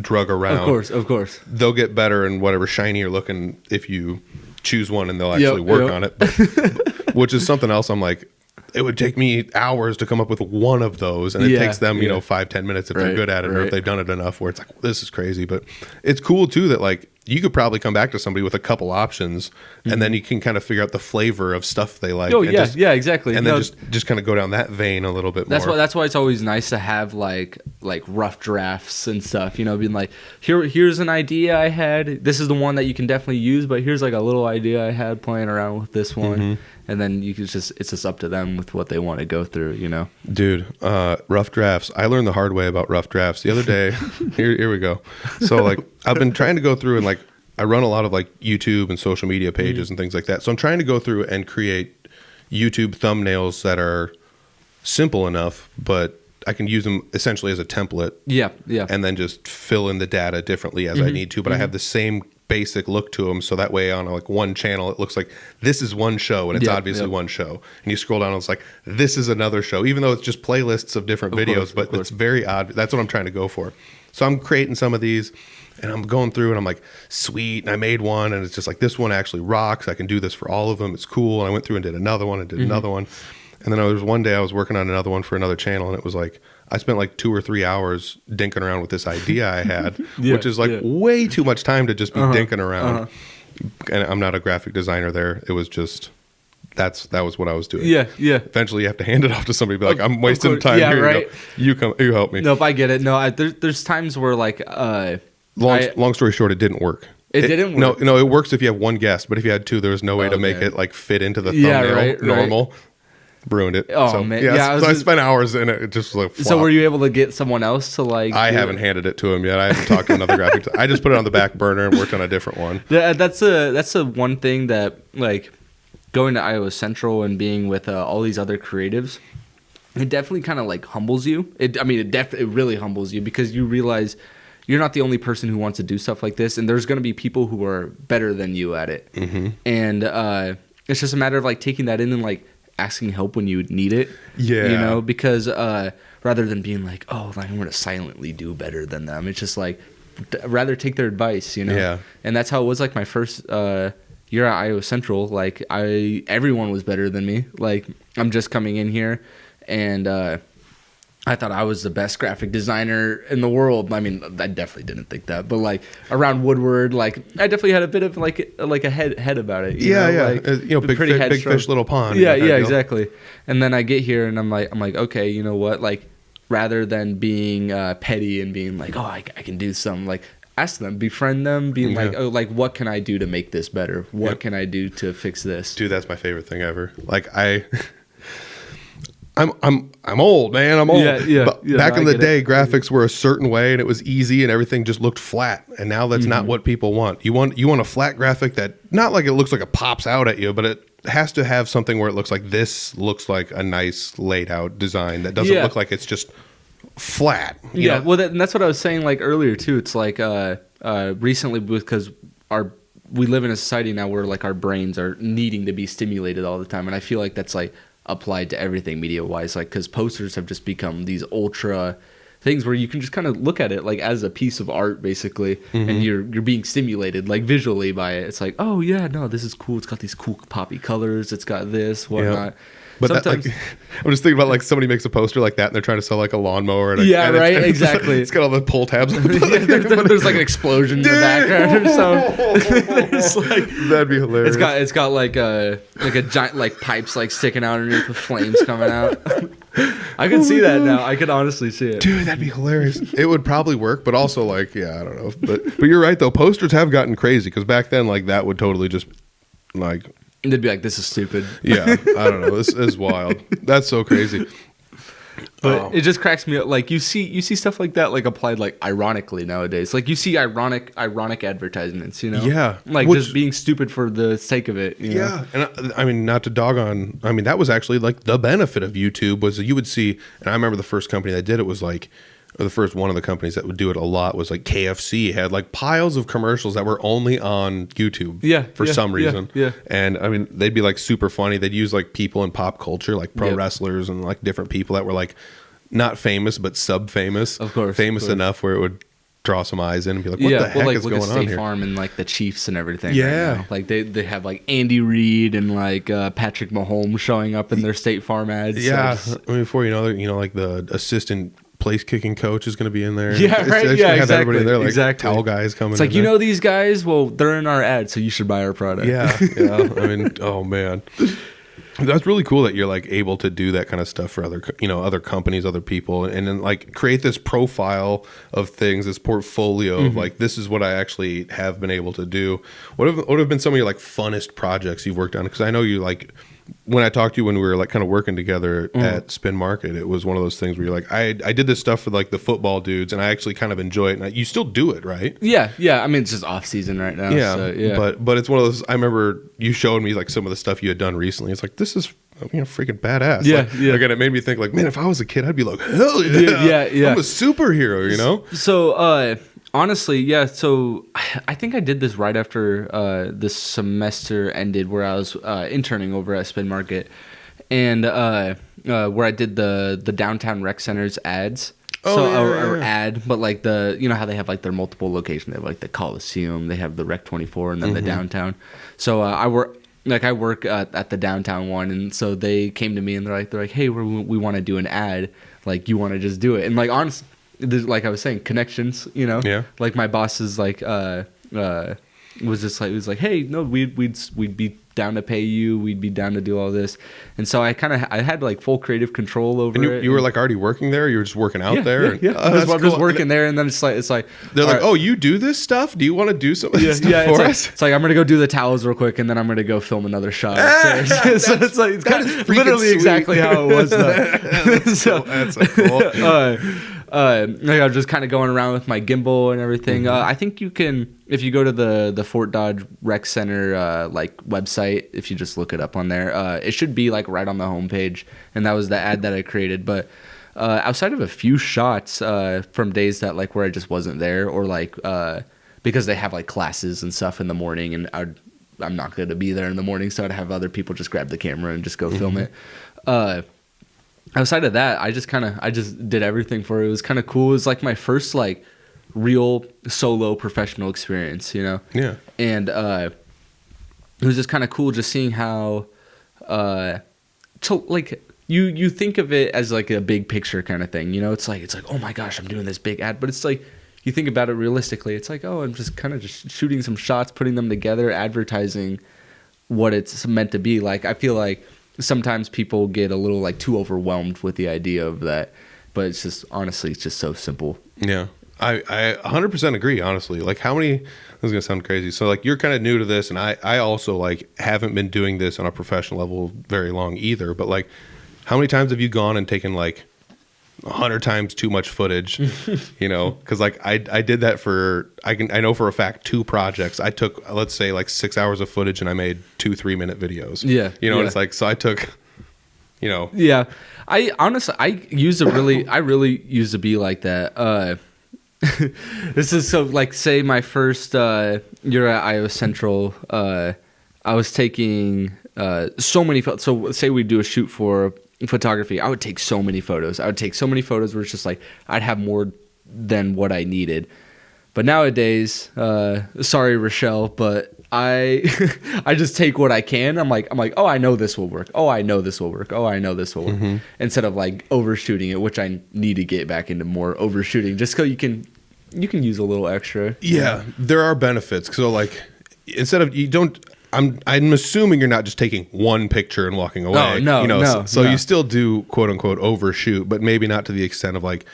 drug around. Of course. They'll get better and whatever shinier looking if you choose one and they'll actually work on it. Which is something else I'm like, it would take me hours to come up with one of those, and it takes them, 5-10 minutes if they're good at it, or if they've done it enough where it's like, this is crazy. But it's cool too that like you could probably come back to somebody with a couple options, and then you can kind of figure out the flavor of stuff they like. Oh yeah, exactly. And then just kind of go down that vein a little bit more. That's why it's always nice to have like rough drafts and stuff. You know, being like, here's an idea I had. This is the one that you can definitely use, but here's like a little idea I had playing around with this one. And then it's just up to them with what they want to go through, you know? Dude, rough drafts. I learned the hard way about rough drafts. The other day, here we go. So like, I've been trying to go through and like, I run a lot of like YouTube and social media pages and things like that. So I'm trying to go through and create YouTube thumbnails that are simple enough, but I can use them essentially as a template. Yeah. And then just fill in the data differently as I need to. But I have the same basic look to them, so that way on like one channel it looks like this is one show and it's obviously one show, and you scroll down and it's like this is another show, even though it's just playlists of different videos, but it's very odd. That's what I'm trying to go for. So I'm creating some of these and I'm going through and I'm like, sweet, and I made one and it's just like, this one actually rocks, I can do this for all of them, it's cool. And I went through and did another one and did another one, and then there was one day I was working on another one for another channel, and it was like I spent like 2 or 3 hours dinking around with this idea I had, which is like way too much time to just be dinking around. And I'm not a graphic designer there. It was just that was what I was doing. Yeah. Eventually, you have to hand it off to somebody. Be like, I'm wasting time here. Right. You help me. Nope, I get it. No, there's times where like long story short, it didn't work. It didn't work. No, it works if you have one guest, but if you had two, there was no way to make it like fit into the thumbnail normal. Ruined it. Oh, so, man. Yeah, so I spent hours in it. It just like flopped. So were you able to get someone else to like... I haven't handed it to him yet. I haven't talked to another graphic. I just put it on the back burner and worked on a different one. Yeah, that's a one thing that like going to Iowa Central and being with all these other creatives, it definitely kind of like humbles you. It really humbles you because you realize you're not the only person who wants to do stuff like this, and there's going to be people who are better than you at it. Mm-hmm. And it's just a matter of like taking that in and like asking help when you need it. Yeah. Because rather than being like, oh, like, I'm going to silently do better than them, it's just like rather take their advice, Yeah. And that's how it was like my first year at Iowa Central. Like everyone was better than me. Like I'm just coming in here and I thought I was the best graphic designer in the world. I mean, I definitely didn't think that, but like around Woodward, like I definitely had a bit of like a head about it. Like, big fish, little pond. Yeah, exactly. And then I get here and I'm like, okay, you know what? Like, rather than being petty and being like, oh, I can do something. Like, ask them, befriend them, being like, oh, like what can I do to make this better? What can I do to fix this? Dude, that's my favorite thing ever. Like I'm old, man. I'm old. Back in the day, graphics were a certain way, and it was easy, and everything just looked flat. And now that's not what people want. You want a flat graphic that not like it looks like it pops out at you, but it has to have something where it looks like this looks like a nice laid out design that doesn't look like it's just flat. You know? Well, and that's what I was saying like earlier too. It's like recently because we live in a society now where like our brains are needing to be stimulated all the time, and I feel like that's like applied to everything media wise, like because posters have just become these ultra things where you can just kind of look at it like as a piece of art basically, and you're being stimulated like visually by it. It's like, oh yeah, no, this is cool. It's got these cool poppy colors. It's got this whatnot. But sometimes I'm just thinking about like somebody makes a poster like that and they're trying to sell like a lawnmower. And Exactly. It's got all the pull tabs. There's like an explosion in the background or something. That'd be hilarious. It's got like a giant like pipes like sticking out underneath with flames coming out. I can see that now. I could honestly see it. Dude, that'd be hilarious. It would probably work, but also like, I don't know. But you're right though. Posters have gotten crazy because back then like that would totally just like. They'd be like, this is stupid. Yeah, I don't know. This is wild. That's so crazy. But it just cracks me up. Like you see stuff like that like applied like ironically nowadays. Like you see ironic advertisements, Yeah. Like just being stupid for the sake of it. You know? And I mean, not to dog on. I mean, that was actually like the benefit of YouTube was that you would see. And I remember the first company that did it was like. Or the first one of the companies that would do it a lot was like KFC had like piles of commercials that were only on YouTube for some reason. Yeah. And I mean, they'd be like super funny. They'd use like people in pop culture, like pro wrestlers and like different people that were like not famous, but sub-famous. Of course. Famous enough where it would draw some eyes in and be like, what the heck is going on State here? Farm and like the Chiefs and everything. Yeah. Right now. Like they have like Andy Reid and like Patrick Mahomes showing up in their State Farm ads. Yeah. So I mean, before like the assistant place kicking coach is going to be in there. Yeah, right. Yeah, exactly. Have everybody in there, like towel guys coming. It's like in there. These guys. Well, they're in our ad, so you should buy our product. Yeah. I mean, oh man, that's really cool that you're like able to do that kind of stuff for other companies, other people, and then like create this profile of things, this portfolio of like this is what I actually have been able to do. What have been some of your like funnest projects you've worked on? Because I know you like. When I talked to you when we were like kind of working together at Spin Market, it was one of those things where you're like, I did this stuff for like the football dudes, and I actually kind of enjoy it. And you still do it, right? Yeah. I mean, it's just off season right now. Yeah, so, yeah. But it's one of those. I remember you showed me like some of the stuff you had done recently. It's like this is freaking badass. Yeah, Like, and it made me think like, man, if I was a kid, I'd be like, hell yeah, I'm a superhero, So honestly, yeah. So I think I did this right after this semester ended, where I was interning over at Spin Market, and where I did the downtown rec center's ads. Ad, but like how they have like their multiple locations. They have like the Coliseum, they have the Rec 24, and then the downtown. So I work at the downtown one, and so they came to me and they're like, hey, we want to do an ad. Like, you want to just do it? And like honestly. Like I was saying, connections, Yeah. Like my boss is like was just like, it was like, hey, no, we'd be down to pay you, we'd be down to do all this. And so I had like full creative control over it. You were like already working there? You were just working out there? Yeah. Oh, I'm just working there, and then it's like they're like, right. oh, you do this stuff? Do you want to do some of this stuff for us? It's like I'm gonna go do the towels real quick, and then I'm gonna go film another shot. So it's like literally exactly how it was. That's so cool. Like I was just kind of going around with my gimbal and everything. I think you can, if you go to the Fort Dodge Rec Center like website, if you just look it up on there, it should be like right on the homepage. And that was the ad that I created. But outside of a few shots from days that like where I just wasn't there, or like because they have like classes and stuff in the morning, and I'm not going to be there in the morning, so I'd have other people just grab the camera and just go film it. Outside of that, I just did everything for it. It was kind of cool. It was like my first like real solo professional experience, you know? Yeah. And it was just kind of cool just seeing how so like you think of it as like a big picture kind of thing, you know? It's like, oh my gosh, I'm doing this big ad, but it's like you think about it realistically. It's like, oh, I'm just kind of just shooting some shots, putting them together, advertising what it's meant to be. Like I feel like sometimes people get a little like too overwhelmed with the idea of that, but it's just honestly, it's just so simple. Yeah, I 100% agree. Honestly, like how many? This is gonna sound crazy. So like you're kind of new to this, and I also like haven't been doing this on a professional level very long either. But like, how many times have you gone and taken like 100 times too much footage? You know, because like I did that for I know for a fact 2 projects. I took, let's say, like 6 hours of footage, and I made 2 3-minute videos. Yeah, you know, yeah. and it's like, so I took, you know, yeah. I honestly really used to be like that. This is so like, say my first year at Iowa Central, I was taking so many photos. So say we do a shoot for photography, I would take so many photos. where it's just like I'd have more than what I needed. But nowadays, sorry Rochelle, but I just take what I can. I'm like, oh, I know this will work. Oh, I know this will work. Oh, I know this will work. Mm-hmm. Instead of like overshooting it, which I need to get back into more overshooting, just so you can use a little extra. Yeah, there are benefits. So like, instead of I'm assuming you're not just taking one picture and walking away. No, you know, no. So you still do quote unquote overshoot, but maybe not to the extent of like.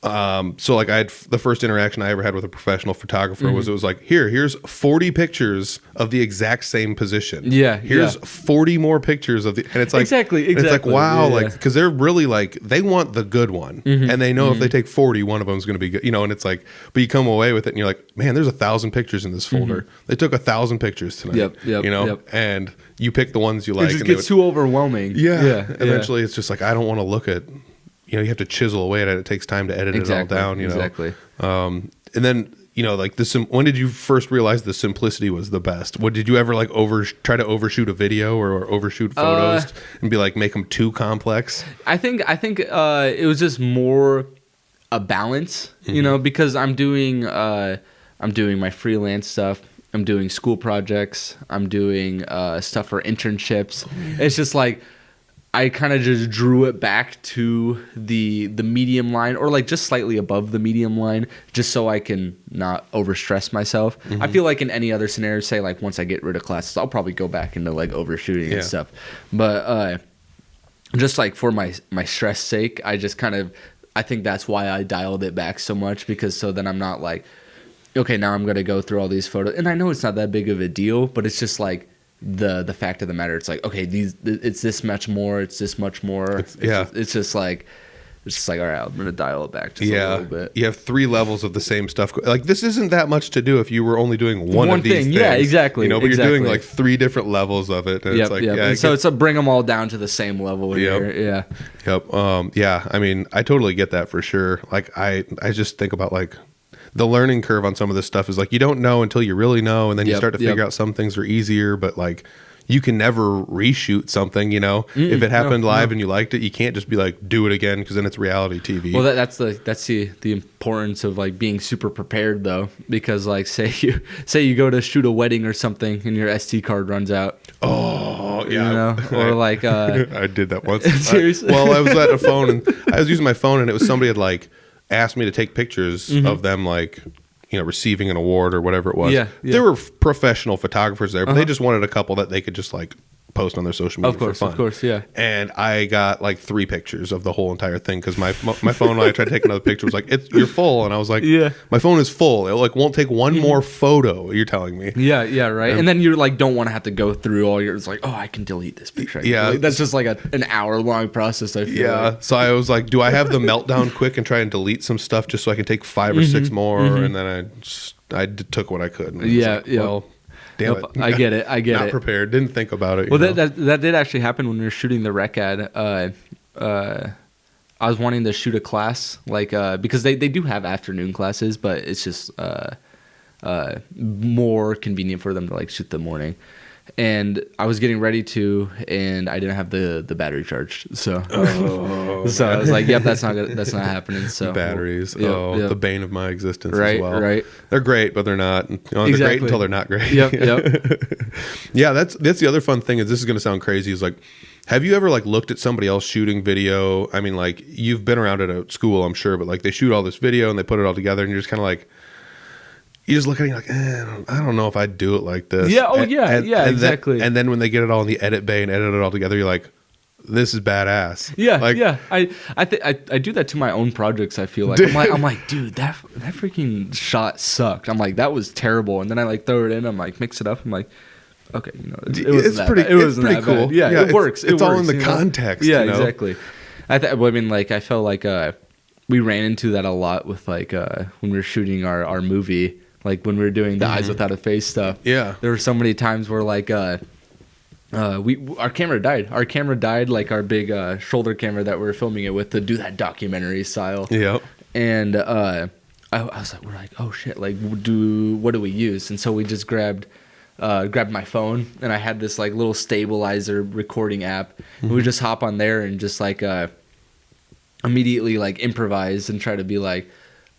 So like I had the first interaction I ever had with a professional photographer was, it was like, here's 40 pictures of the exact same position. Yeah. Here's 40 more pictures of the, and it's like, exactly. It's like, wow. Yeah. Like, cause they're really like, they want the good one, and they know if they take 40, one of them is going to be good, you know? And it's like, but you come away with it and you're like, man, there's 1,000 pictures in this folder. They took 1,000 pictures tonight, you know, and you pick the ones you like. It just gets too overwhelming. Yeah. Eventually it's just like, I don't want to look at, you know, you have to chisel away at it. It takes time to edit it all down, you know. Exactly. And then, you know, like when did you first realize the simplicity was the best? What did you ever like try to overshoot a video or overshoot photos and be like, make them too complex? I think it was just more a balance, you know, because I'm doing my freelance stuff. I'm doing school projects. I'm doing stuff for internships. It's just like, I kind of just drew it back to the medium line, or like just slightly above the medium line, just so I can not overstress myself. I feel like in any other scenario, say like once I get rid of classes, I'll probably go back into like overshooting and stuff. But just like for my stress sake, I think that's why I dialed it back so much, because so then I'm not like, okay, now I'm gonna go through all these photos, and I know it's not that big of a deal, but it's just like, the fact of the matter, it's like, okay, it's this much more, it's this much more. It's just like all right, I'm gonna dial it back just a little bit. You have 3 levels of the same stuff. Like, this isn't that much to do if you were only doing one of these things. Yeah, exactly. You know, but you're doing like 3 different levels of it, and it's like, and so it's a bring them all down to the same level here. Yeah. I mean, I totally get that for sure. Like, I just think about like, the learning curve on some of this stuff is like, you don't know until you really know, and then you start to figure out some things are easier, but like, you can never reshoot something, you know. If it happened live and you liked it, you can't just be like, do it again, because then it's reality TV. Well, that's the importance of like being super prepared, though, because like say you go to shoot a wedding or something and your SD card runs out. Oh yeah, you know? Or like I did that once. Seriously? I was at a phone, and I was using my phone, and it was somebody had like asked me to take pictures of them, like, receiving an award or whatever it was. Yeah. There were professional photographers there, but they just wanted a couple that they could just like post on their social media for fun. Of course, yeah. And I got like 3 pictures of the whole entire thing because my phone, when I tried to take another picture, was like, you're full. And I was like, my phone is full. It like won't take one more photo, you're telling me. Yeah, right. And then you like don't want to have to go through all your, it's like, oh, I can delete this picture. Like, that's just like an hour-long process, I feel like. So I was like, do I have the meltdown quick and try and delete some stuff just so I can take 5 or 6 more? And then I took what I could. And well, damn it. I get it. Not prepared. Didn't think about it. Well, that did actually happen when we were shooting the rec ad. I was wanting to shoot a class, like because they do have afternoon classes, but it's just more convenient for them to like shoot the morning. And I was getting ready to, and I didn't have the battery charged. So, so I was like, "Yep, that's not happening." So batteries, the bane of my existence as well. Right. They're great, but they're not. They're great until they're not great. Yep. Yeah, that's the other fun thing. Is this is going to sound crazy? Is like, have you ever like looked at somebody else shooting video? I mean, like you've been around it at school, I'm sure, but like they shoot all this video and they put it all together, and you're just kind of like. You just look at it and you're like, I don't know if I'd do it like this. Yeah, exactly. And then when they get it all in the edit bay and edit it all together, you're like, this is badass. Yeah. I do that to my own projects. I feel like I'm like, dude, that freaking shot sucked. I'm like, that was terrible. And then I like throw it in. I'm like, mix it up. I'm like, okay, it's pretty cool. Bad. Yeah, it works. It's all in the context. Yeah, exactly. I mean, like I felt like we ran into that a lot with like when we were shooting our movie. Like when we were doing the Eyes Without a Face stuff. Yeah. There were so many times where like our camera died. Our camera died, like our big shoulder camera that we were filming it with to do that documentary style. Yep. And I was like, we're like, oh shit, like what do we use? And so we just grabbed my phone, and I had this like little stabilizer recording app. And we just hop on there and just like immediately like improvise and try to be like,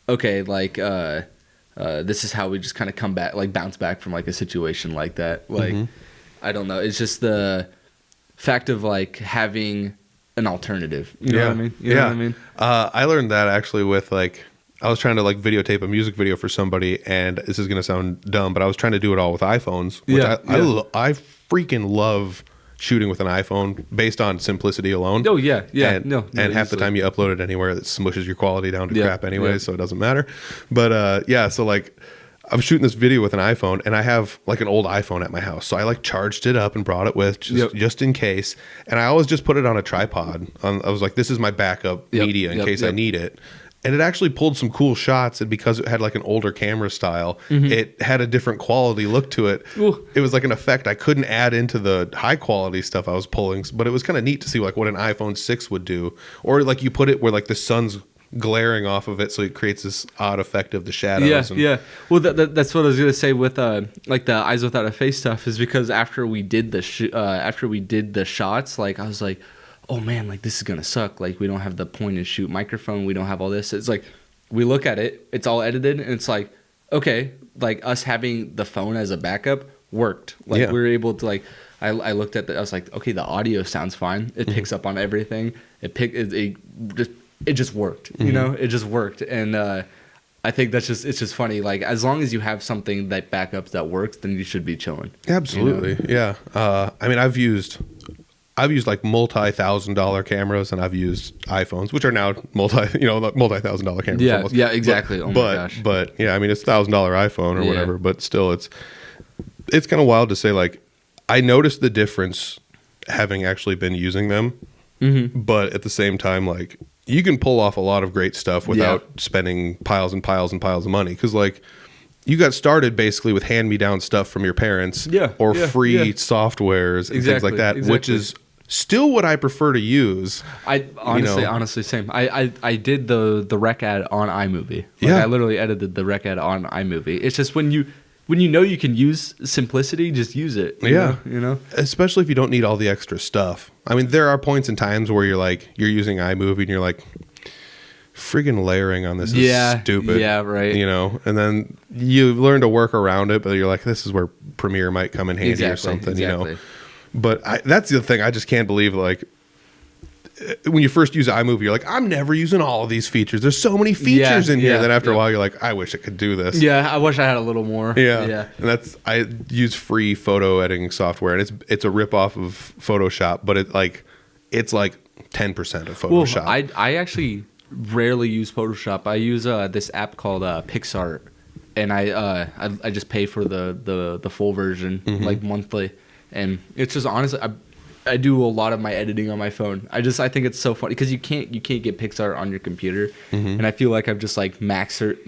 okay, like this is how we just kind of come back, like bounce back from like a situation like that. Like, I don't know. It's just the fact of like having an alternative. You know what I mean? You know what I mean? I learned that actually with like, I was trying to like videotape a music video for somebody, and this is going to sound dumb, but I was trying to do it all with iPhones, which I freaking love shooting with an iPhone based on simplicity alone. Oh yeah. And half the time you upload it anywhere, it smushes your quality down to crap anyway, so it doesn't matter. But so like I was shooting this video with an iPhone, and I have like an old iPhone at my house, so I like charged it up and brought it with just in case. And I always just put it on a tripod. I was like, this is my backup media in case I need it. And it actually pulled some cool shots, and because it had like an older camera style, it had a different quality look to it. Ooh. It was like an effect I couldn't add into the high quality stuff I was pulling, but it was kind of neat to see like what an iPhone 6 would do. Or like you put it where like the sun's glaring off of it, so it creates this odd effect of the shadows. Yeah. Well, that's what I was gonna say with like the Eyes Without a Face stuff, is because after we did the shots, like I was like, oh man, like this is gonna suck. Like we don't have the point and shoot microphone. We don't have all this. It's like we look at it, it's all edited, and it's like, okay, like us having the phone as a backup worked. Like we were able to like, I looked at I was like, okay, the audio sounds fine. It picks up on everything. It just worked. You know, it just worked. And I think it's just funny. Like as long as you have something that backups that works, then you should be chilling. Absolutely, you know? Yeah. I mean, I've used like multi-$1,000 cameras, and I've used iPhones, which are now multi-$1,000 cameras. Yeah, almost. Yeah, exactly. Oh my gosh. But yeah, I mean, it's $1,000 iPhone or whatever, but still, it's kind of wild to say. Like, I noticed the difference having actually been using them, but at the same time, like, you can pull off a lot of great stuff without spending piles and piles and piles of money, because like. You got started basically with hand-me-down stuff from your parents or free softwares and things like that, which is still what I prefer to use. I honestly, same. I did the rec ad on iMovie. I literally edited the rec ad on iMovie. It's just when you know you can use simplicity, just use it. You know? Especially if you don't need all the extra stuff. I mean, there are points and times where you're using iMovie and you're like, friggin' layering on this is stupid. Yeah, right. You know, and then you learn to work around it, but you're like, this is where Premiere might come in handy or something, you know. But that's the thing. I just can't believe, like, when you first use iMovie, you're like, I'm never using all of these features. There's so many features in here. Then after a while, you're like, I wish I could do this. Yeah, I wish I had a little more. Yeah. And I use free photo editing software, and it's a ripoff of Photoshop, but it's like 10% of Photoshop. Well, I actually rarely use Photoshop. I use this app called PixArt, and I just pay for the full version like monthly, and it's just honestly I do a lot of my editing on my phone. I think it's so funny because you can't get PixArt on your computer, and I feel like I've just like mastered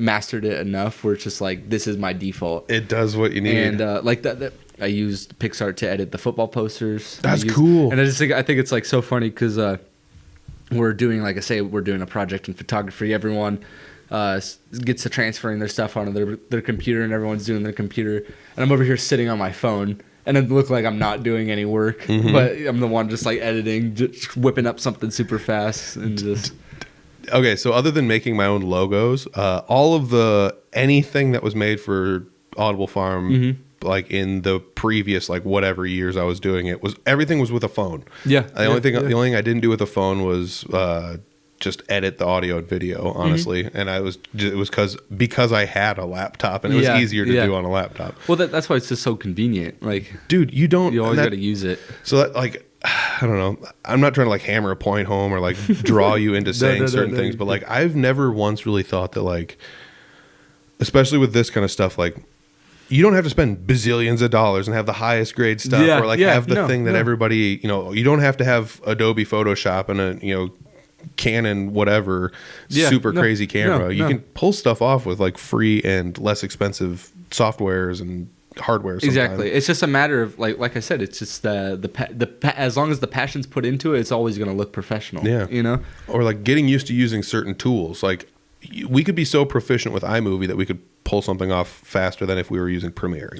it enough where it's just like this is my default. It does what you need, and like that I used PixArt to edit the football posters. That's cool, and I think it's like so funny because we're doing a project in photography. Everyone gets to transferring their stuff onto their computer, and everyone's doing their computer, and I'm over here sitting on my phone. And it looked like I'm not doing any work, but I'm the one just like editing, just whipping up something super fast and just. Okay, so other than making my own logos, all of anything that was made for Audible Farm, like in the previous like whatever years I was doing it, everything was with a phone. Yeah. The only thing I didn't do with a phone was just edit the audio and video, honestly. And it was because I had a laptop, and it was easier to do on a laptop. Well, that's why it's just so convenient. Like, dude, you always got to use it. So that, like, I don't know. I'm not trying to like hammer a point home or like draw you into saying certain things, but like I've never once really thought that, like, especially with this kind of stuff, like, you don't have to spend bazillions of dollars and have the highest grade stuff or like have the thing that everybody, you don't have to have Adobe Photoshop and a Canon whatever super crazy camera. You can pull stuff off with like free and less expensive softwares and hardware sometimes. Exactly. It's just a matter of like I said, it's just as long as the passion's put into it, it's always going to look professional. Yeah. Or like getting used to using certain tools. Like we could be so proficient with iMovie that we could pull something off faster than if we were using Premiere.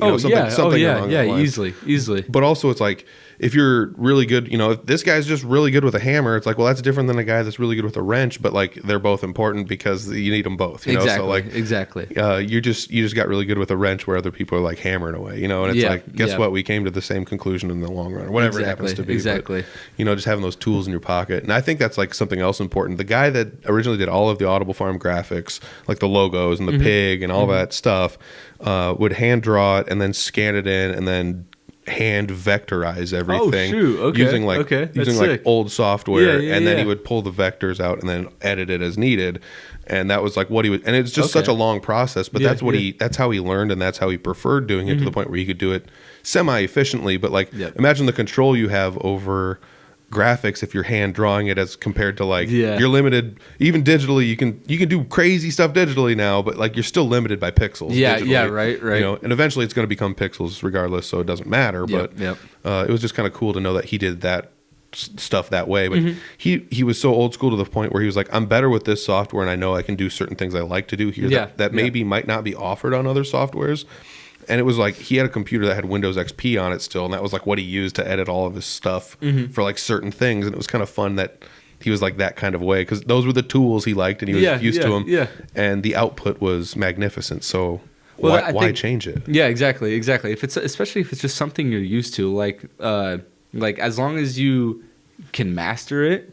Easily. But also it's like, if you're really good, if this guy's just really good with a hammer, it's like, well, that's different than a guy that's really good with a wrench, but like they're both important because you need them both. Exactly. So like, exactly. You just got really good with a wrench where other people are like hammering away, and it's like, guess what? We came to the same conclusion in the long run, or whatever it happens to be. Exactly. But, just having those tools in your pocket. And I think that's like something else important. The guy that originally did all of the Audible Farm graphics, like the logos and the pig and all that stuff, would hand draw it and then scan it in and then hand vectorize everything using like old software, and then he would pull the vectors out and then edit it as needed, and that was like what he would, and it's just such a long process, but that's how he learned, and that's how he preferred doing it, to the point where he could do it semi efficiently. But like imagine the control you have over graphics if you're hand drawing it as compared to like you're limited even digitally. You can do crazy stuff digitally now, but like you're still limited by pixels. Right. And eventually it's going to become pixels regardless, so it doesn't matter. But it was just kind of cool to know that he did that stuff that way. But he was so old school to the point where he was like, I'm better with this software, and I know I can do certain things I like to do here that maybe might not be offered on other softwares. And it was like he had a computer that had Windows XP on it still, and that was like what he used to edit all of his stuff for like certain things. And it was kind of fun that he was like that kind of way, because those were the tools he liked and he was used to them. Yeah. And the output was magnificent. So why change it? Yeah, exactly. Especially if it's just something you're used to, like as long as you can master it,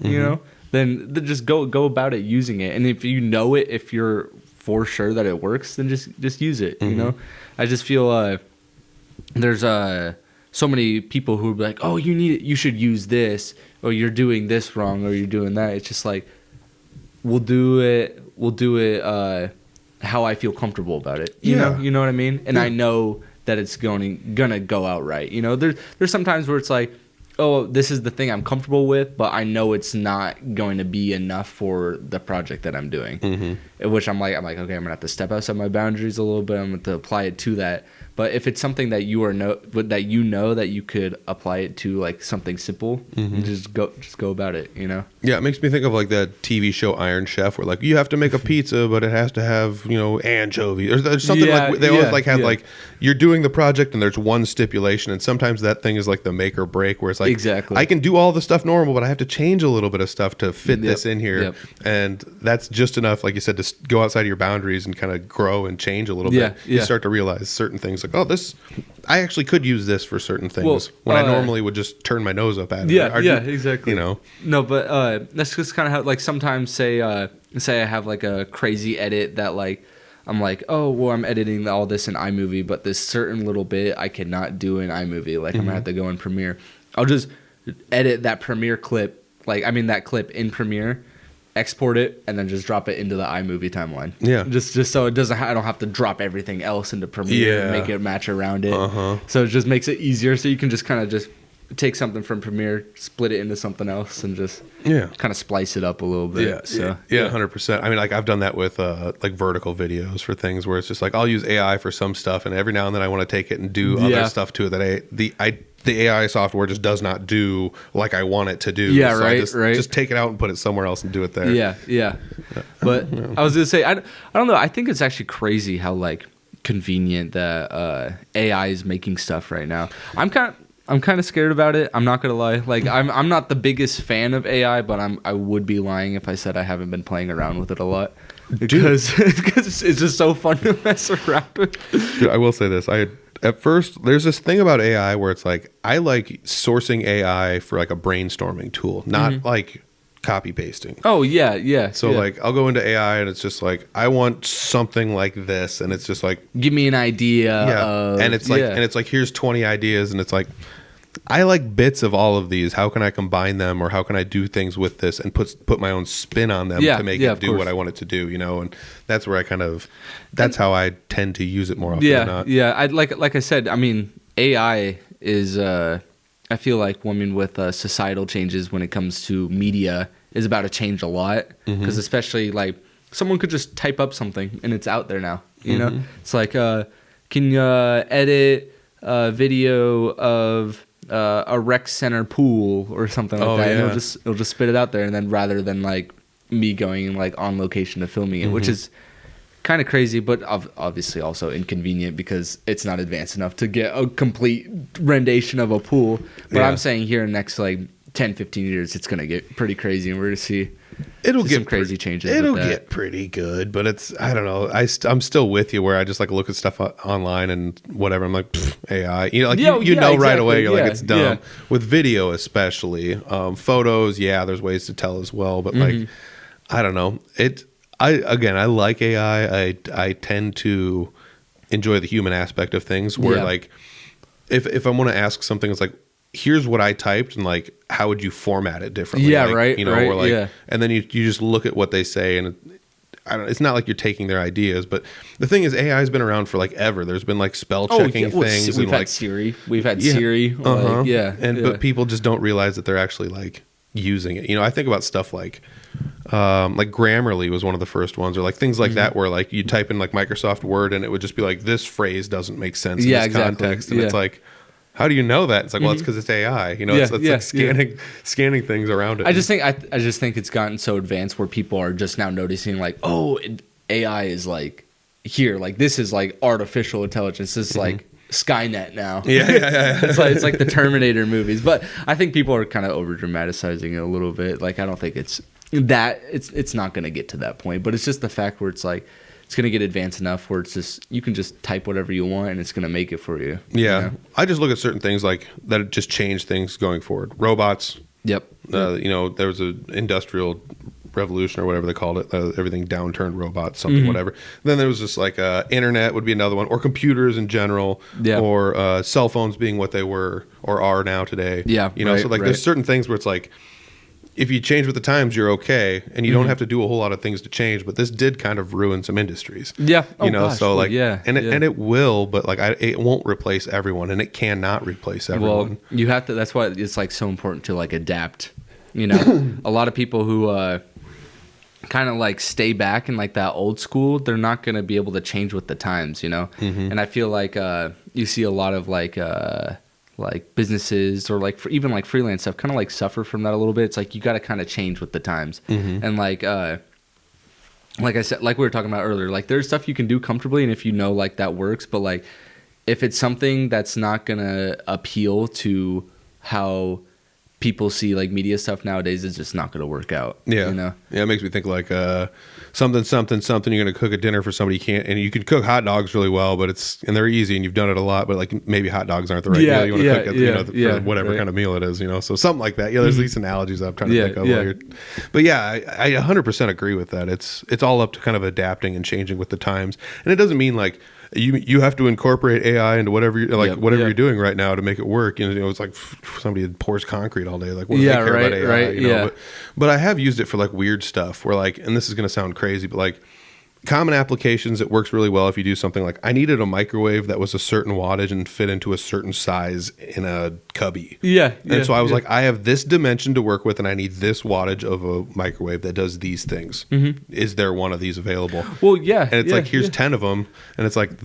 then just go about it using it. And if you know it, if you're for sure that it works, then just use it. I just feel there's so many people who are like, oh, you should use this, or you're doing this wrong, or you're doing that. It's just like, we'll do it how I feel comfortable about it. You know what I mean? And I know that it's gonna go out right. There's sometimes where it's like, oh, this is the thing I'm comfortable with, but I know it's not going to be enough for the project that I'm doing. Which I'm like, okay, I'm gonna have to step outside my boundaries a little bit. I'm going to apply it to that. But if it's something that that you could apply it to, like something simple, just go about it. Yeah, it makes me think of like that TV show Iron Chef, where like you have to make a pizza, but it has to have anchovies. There's something like they always like have like you're doing the project and there's one stipulation, and sometimes that thing is like the make or break, where it's like I can do all the stuff normal, but I have to change a little bit of stuff to fit this in here, and that's just enough, like you said, to go outside of your boundaries and kind of grow and change a little bit. You start to realize certain things it's like, oh, this, I actually could use this for certain things when I normally would just turn my nose up at it. Yeah, exactly. You know, no, but that's just kind of how, like, sometimes say I have like a crazy edit that like I'm like, oh, well, I'm editing all this in iMovie, but this certain little bit I cannot do in iMovie. Like, I'm gonna have to go in Premiere. I'll just edit that Premiere clip, that clip in Premiere, export it, and then just drop it into the iMovie timeline. Yeah. Just so it doesn't. I don't have to drop everything else into Premiere and make it match around it. So it just makes it easier. So you can just kind of just take something from Premiere, split it into something else, and just kind of splice it up a little bit. Yeah, 100%. I mean, like I've done that with like vertical videos for things where it's just like I'll use AI for some stuff, and every now and then I want to take it and do other stuff to it that the AI software just does not do like I want it to do. Yeah, so right. Just take it out and put it somewhere else and do it there. Yeah. But I was gonna say, I don't know. I think it's actually crazy how like convenient that AI is making stuff right now. I'm kind of scared about it. I'm not gonna lie. Like I'm not the biggest fan of AI, but I would be lying if I said I haven't been playing around with it a lot. Because it's just so fun to mess around with. Dude, I will say this. At first, there's this thing about AI where it's like, I like sourcing AI for like a brainstorming tool, not like copy pasting. Oh, yeah. So like, I'll go into AI and it's just like, I want something like this. And it's just like, give me an idea. And it's like, here's 20 ideas. And it's like, I like bits of all of these. How can I combine them, or how can I do things with this and put my own spin on them to make it do what I want it to do, you know? And that's where that's how I tend to use it more often than not. Yeah. Like I said, I mean, AI is, I feel like with societal changes when it comes to media is about to change a lot, because especially like someone could just type up something and it's out there now, you know? It's like, can you edit a video of a rec center pool or something like that, and it'll just spit it out there, and then rather than like me going like on location to filming it, which is kind of crazy, but obviously also inconvenient because it's not advanced enough to get a complete rendition of a pool. But I'm saying here in the next like 10-15 years it's gonna get pretty crazy, and we're gonna see some crazy changes. It'll get pretty good, but it's, I don't know. I'm still with you where I just like look at stuff online and whatever. I'm like, AI. You know, like you know right away. You're like, it's dumb. Yeah. With video especially, photos. Yeah, there's ways to tell as well, but like, I don't know. I like AI. I tend to enjoy the human aspect of things. Where like, if I want to ask something, it's like, here's what I typed, and like, how would you format it differently? Yeah, like, right. You know, right, or like, and then you just look at what they say, and it's not like you're taking their ideas, but the thing is, AI has been around for like ever. There's been like spell checking things. We've and had like Siri. We've had Siri. But people just don't realize that they're actually like using it. You know, I think about stuff like Grammarly was one of the first ones, or like things like that, where like you type in like Microsoft Word and it would just be like, this phrase doesn't make sense in this context, and it's like, how do you know that? It's like, well, it's because it's AI. You know, it's like scanning things around it. I just think it's gotten so advanced where people are just now noticing like, oh, AI is like here, like this is like artificial intelligence. This is like Skynet now. Yeah. It's like the Terminator movies. But I think people are kind of over dramatizing it a little bit. Like, I don't think it's not going to get to that point. But it's just the fact where it's like, it's going to get advanced enough where it's just, you can just type whatever you want and it's going to make it for you. Yeah. You know? I just look at certain things like that just change things going forward. Robots. Yep. You know, there was an industrial revolution or whatever they called it. Everything downturned robots, something, whatever. Then there was just like internet would be another one, or computers in general, or cell phones being what they were or are now today. Yeah. You know, so like there's certain things where it's like, if you change with the times, you're okay, and you don't have to do a whole lot of things to change. But this did kind of ruin some industries. Yeah, you know. Gosh. So like, and it will, but like, it won't replace everyone, and it cannot replace everyone. Well, you have to. That's why it's like so important to like adapt. You know, a lot of people who kind of like stay back in like that old school, they're not going to be able to change with the times. You know, and I feel like you see a lot of like businesses or like even like freelance stuff kind of like suffer from that a little bit. It's like you got to kind of change with the times. And like I said, like we were talking about earlier, like there's stuff you can do comfortably, and if you know like that works, but like if it's something that's not gonna appeal to how people see like media stuff nowadays is just not going to work out. Yeah. You know? Yeah, it makes me think like something you're going to cook a dinner for somebody you can cook hot dogs really well, but and they're easy and you've done it a lot, but like maybe hot dogs aren't the right meal you want to cook it, for whatever kind of meal it is, so something like that. Yeah, there's these analogies I'm trying to think of. But yeah, I 100% agree with that. It's all up to kind of adapting and changing with the times. And it doesn't mean like you have to incorporate AI into whatever you're doing right now to make it work. It's like somebody that pours concrete all day. Like, what do they care about AI? But I have used it for like weird stuff where like, and this is going to sound crazy, but like common applications, it works really well if you do something like I needed a microwave that was a certain wattage and fit into a certain size in a cubby. And so I was like, I have this dimension to work with and I need this wattage of a microwave that does these things. Is there one of these available? Well, yeah. And it's like, here's 10 of them. And it's like,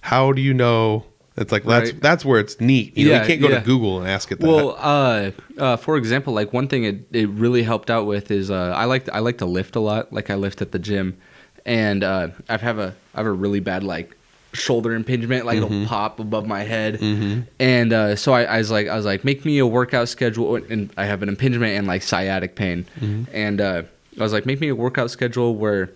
how do you know? It's like, that's where it's neat. You can't go to Google and ask it that. Well, for example, like one thing it really helped out with is I like to lift a lot. Like I lift at the gym. And I have a really bad like shoulder impingement, like it'll pop above my head. And so I was like, make me a workout schedule. And I have an impingement and like sciatic pain. And I was like, make me a workout schedule where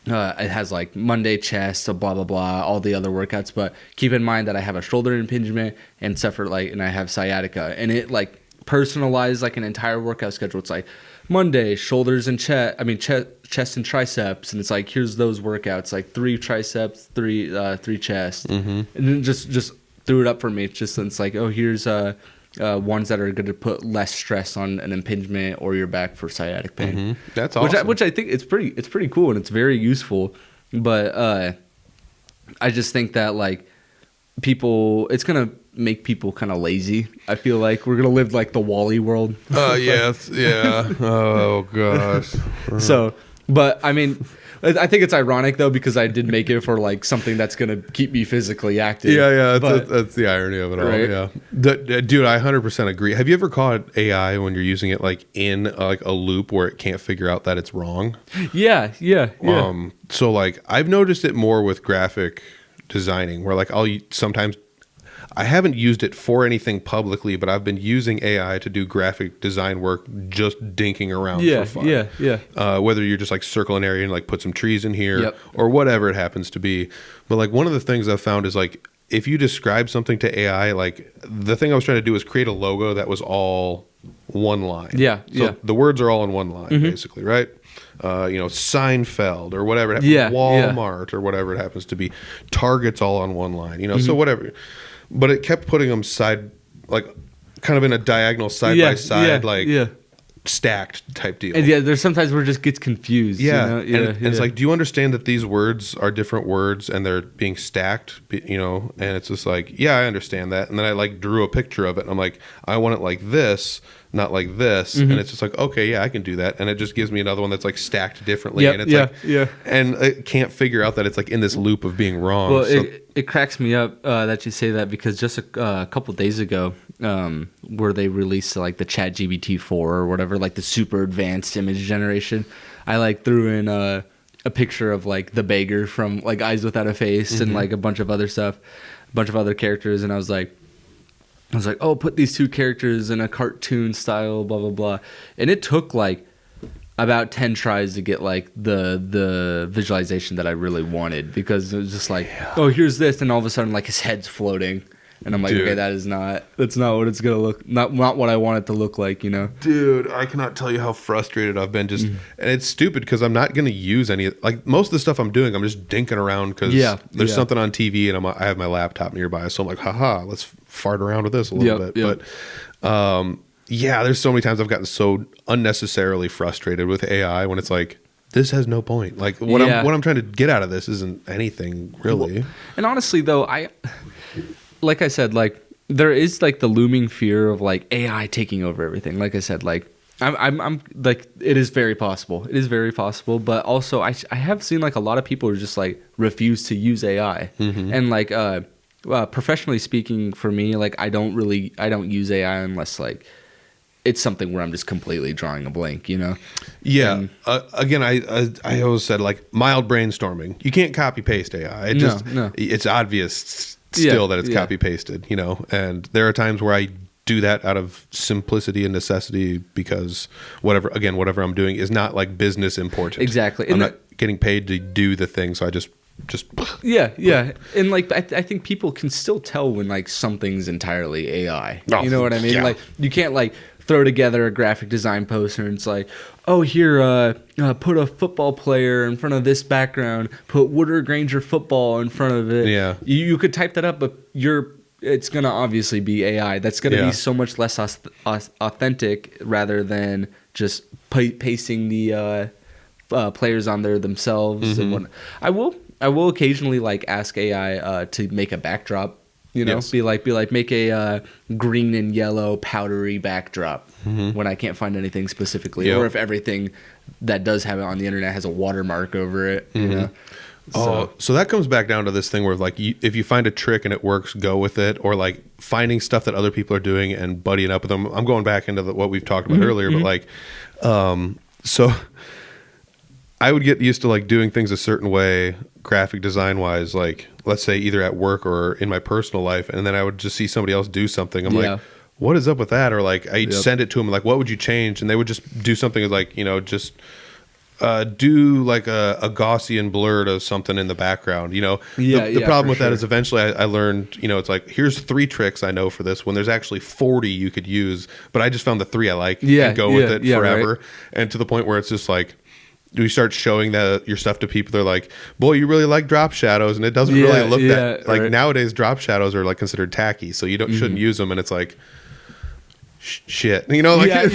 it has like Monday chest, so blah blah blah, all the other workouts. But keep in mind that I have a shoulder impingement and suffer and I have sciatica, and it like personalized like an entire workout schedule. It's like Monday shoulders and chest and triceps, and it's like here's those workouts, like 3 triceps, 3 chest, and then just threw it up for me. It's like, oh, here's ones that are going to put less stress on an impingement or your back for sciatic pain. That's awesome. Which I think it's pretty cool and it's very useful. But I just think that like it's gonna make people kind of lazy. I feel like we're gonna live like the Wall-E world. Yes, yeah. Oh gosh. So, but I mean, I think it's ironic though because I did make it for like something that's gonna keep me physically active. Yeah. That's the irony of it all. Right? Yeah, dude, I 100% agree. Have you ever caught AI when you're using it like in like a loop where it can't figure out that it's wrong? Yeah. So like I've noticed it more with graphic designing where like I haven't used it for anything publicly, but I've been using AI to do graphic design work, just dinking around for fun. Yeah. Whether you're just like circle an area and like put some trees in here or whatever it happens to be. But like one of the things I've found is like if you describe something to AI, like the thing I was trying to do is create a logo that was all one line. So the words are all in one line, basically, right? Seinfeld or whatever, Walmart or whatever it happens to be. Target's all on one line, so whatever. But it kept putting them kind of in a diagonal side by side, stacked type deal. And there's sometimes where it just gets confused. And it's like, do you understand that these words are different words and they're being stacked? And it's just like, yeah, I understand that. And then I like drew a picture of it, and I'm like, I want it like this, not like this. And it's just like, okay, yeah, I can do that. And it just gives me another one that's like stacked differently. And it's and it can't figure out that it's like in this loop of being wrong. Well, it cracks me up that you say that because just a couple days ago, where they released like the ChatGPT 4 or whatever, like the super advanced image generation, I like threw in a picture of like the beggar from like Eyes Without a Face and like a bunch of other stuff, a bunch of other characters, and I was like, oh, put these 2 characters in a cartoon style, blah blah blah, and it took like about 10 tries to get like the visualization that I really wanted, because it was just like, oh, here's this, and all of a sudden like his head's floating. And I'm like, dude, okay, that's not what it's gonna look, not what I want it to look like, Dude, I cannot tell you how frustrated I've been. And it's stupid because I'm not gonna use any, like most of the stuff I'm doing, I'm just dinking around because there's something on TV and I have my laptop nearby, so I'm like, haha, let's fart around with this a little bit. But there's so many times I've gotten so unnecessarily frustrated with AI when it's like, this has no point. Like what I'm trying to get out of this isn't anything really. And honestly, though, like I said, like there is like the looming fear of like AI taking over everything. Like I said, like I'm like, it is very possible. It is very possible. But also I have seen like a lot of people who just like refuse to use AI. And like professionally speaking, for me, like I don't use AI unless like it's something where I'm just completely drawing a blank, Yeah. And, again, I always said like mild brainstorming. You can't copy paste AI. It's obvious still that it's copy pasted, and there are times where I do that out of simplicity and necessity because whatever I'm doing is not like business important. Exactly. I'm not getting paid to do the thing, so I just yeah. And like I think people can still tell when like something's entirely AI. Oh, you know what I mean? yeah. Like you can't like throw together a graphic design poster and it's like, oh, here, put a football player in front of this background, put Woodard Granger football in front of it. Yeah. You could type that up, but it's going to obviously be AI. That's going to be so much less authentic rather than just pasting the players on there themselves. Mm-hmm. And I will occasionally like ask AI to make a backdrop. You know, Yes. be like make a green and yellow powdery backdrop when I can't find anything specifically, Yep. or if everything that does have it on the internet has a watermark over it. You know. So that comes back down to this thing where like if you find a trick and it works, go with it, or like finding stuff that other people are doing and buddying up with them. I'm going back into what we've talked about earlier, but like, so I would get used to like doing things a certain way, graphic design wise, like let's say either at work or in my personal life, and then I would just see somebody else do something. I'm like, what is up with that? Or like I'd send it to them like, what would you change? And they would just do something like, just do like a Gaussian blur to something in the background, the problem with that is eventually I learned, it's like, here's 3 tricks I know for this when there's actually 40 you could use, but I just found the 3 I like and go with it forever. Right. And to the point where it's just like, you start showing your stuff to people, they're like, boy, you really like drop shadows, and it doesn't really look that like nowadays drop shadows are like considered tacky, so you shouldn't use them, and it's like shit, like, no, like, I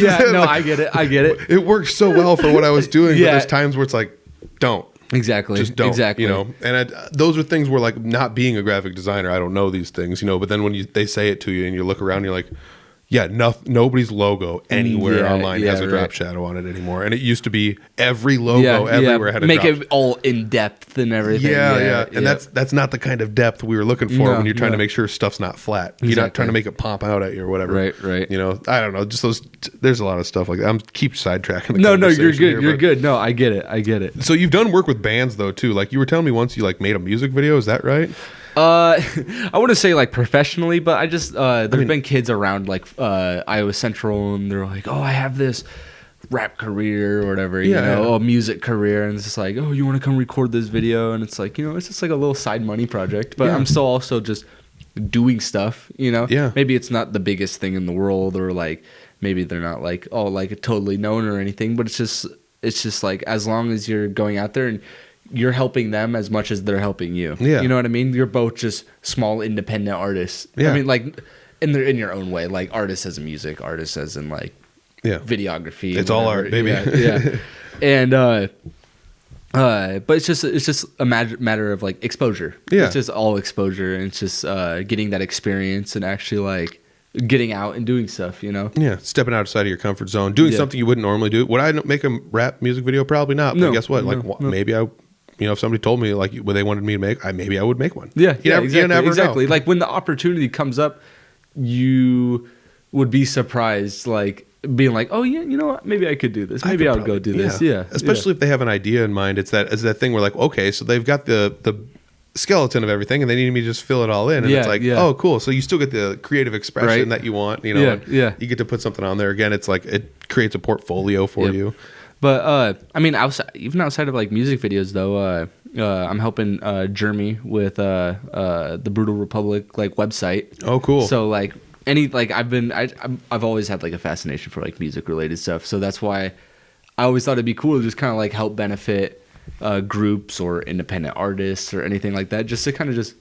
get it. It works so well for what I was doing, but there's times where it's like, don't. Exactly. Just don't. Exactly. And those are things where like not being a graphic designer, I don't know these things, but then when they say it to you and you look around, you're like, yeah, nobody's logo anywhere online has a drop shadow on it anymore. And it used to be every logo everywhere had a make drop. it all in depth and everything. Yeah. And that's not the kind of depth we were looking for when you're trying to make sure stuff's not flat. Exactly. You're not trying to make it pop out at you or whatever. Right. I don't know. Just there's a lot of stuff like that. I'm keep sidetracking. No, you're good. You're good. No, I get it. So you've done work with bands though too. Like you were telling me once you like made a music video. Is that right? I wouldn't say like professionally, but I just there's been kids around like Iowa Central, and they're like, oh, I have this rap career or whatever, a music career, and it's just like, oh, you want to come record this video? And it's like, it's just like a little side money project, but I'm still also just doing stuff, maybe it's not the biggest thing in the world, or like maybe they're not like like totally known or anything, but it's just like, as long as you're going out there and you're helping them as much as they're helping you. Yeah. You know what I mean? You're both just small independent artists. Yeah. I mean, like in your own way, like artists as in music, artists as in like videography. It's all art, baby. Yeah. And but it's just a matter of like exposure. Yeah. It's just all exposure, and it's just getting that experience and actually like getting out and doing stuff, Yeah, stepping outside of your comfort zone, doing something you wouldn't normally do. Would I make a rap music video? Probably not. But guess what? Like maybe I, if somebody told me like what they wanted me to make, maybe I would make one. Yeah, you never know. Like when the opportunity comes up, you would be surprised, like being like, oh yeah, you know what? Maybe I could do this. Maybe I'll go do this. Yeah. Especially if they have an idea in mind. It's that thing where like, okay, so they've got the skeleton of everything, and they need me to just fill it all in, and it's like, oh cool, so you still get the creative expression that you want, you get to put something on there. Again, it's like it creates a portfolio for you. But I mean, outside of like music videos though, I'm helping Jeremy with the Brutal Republic like website. Oh cool. So like I've always had like a fascination for like music related stuff, so that's why I always thought it'd be cool to just kind of like help benefit groups or independent artists or anything like that, just to kind of just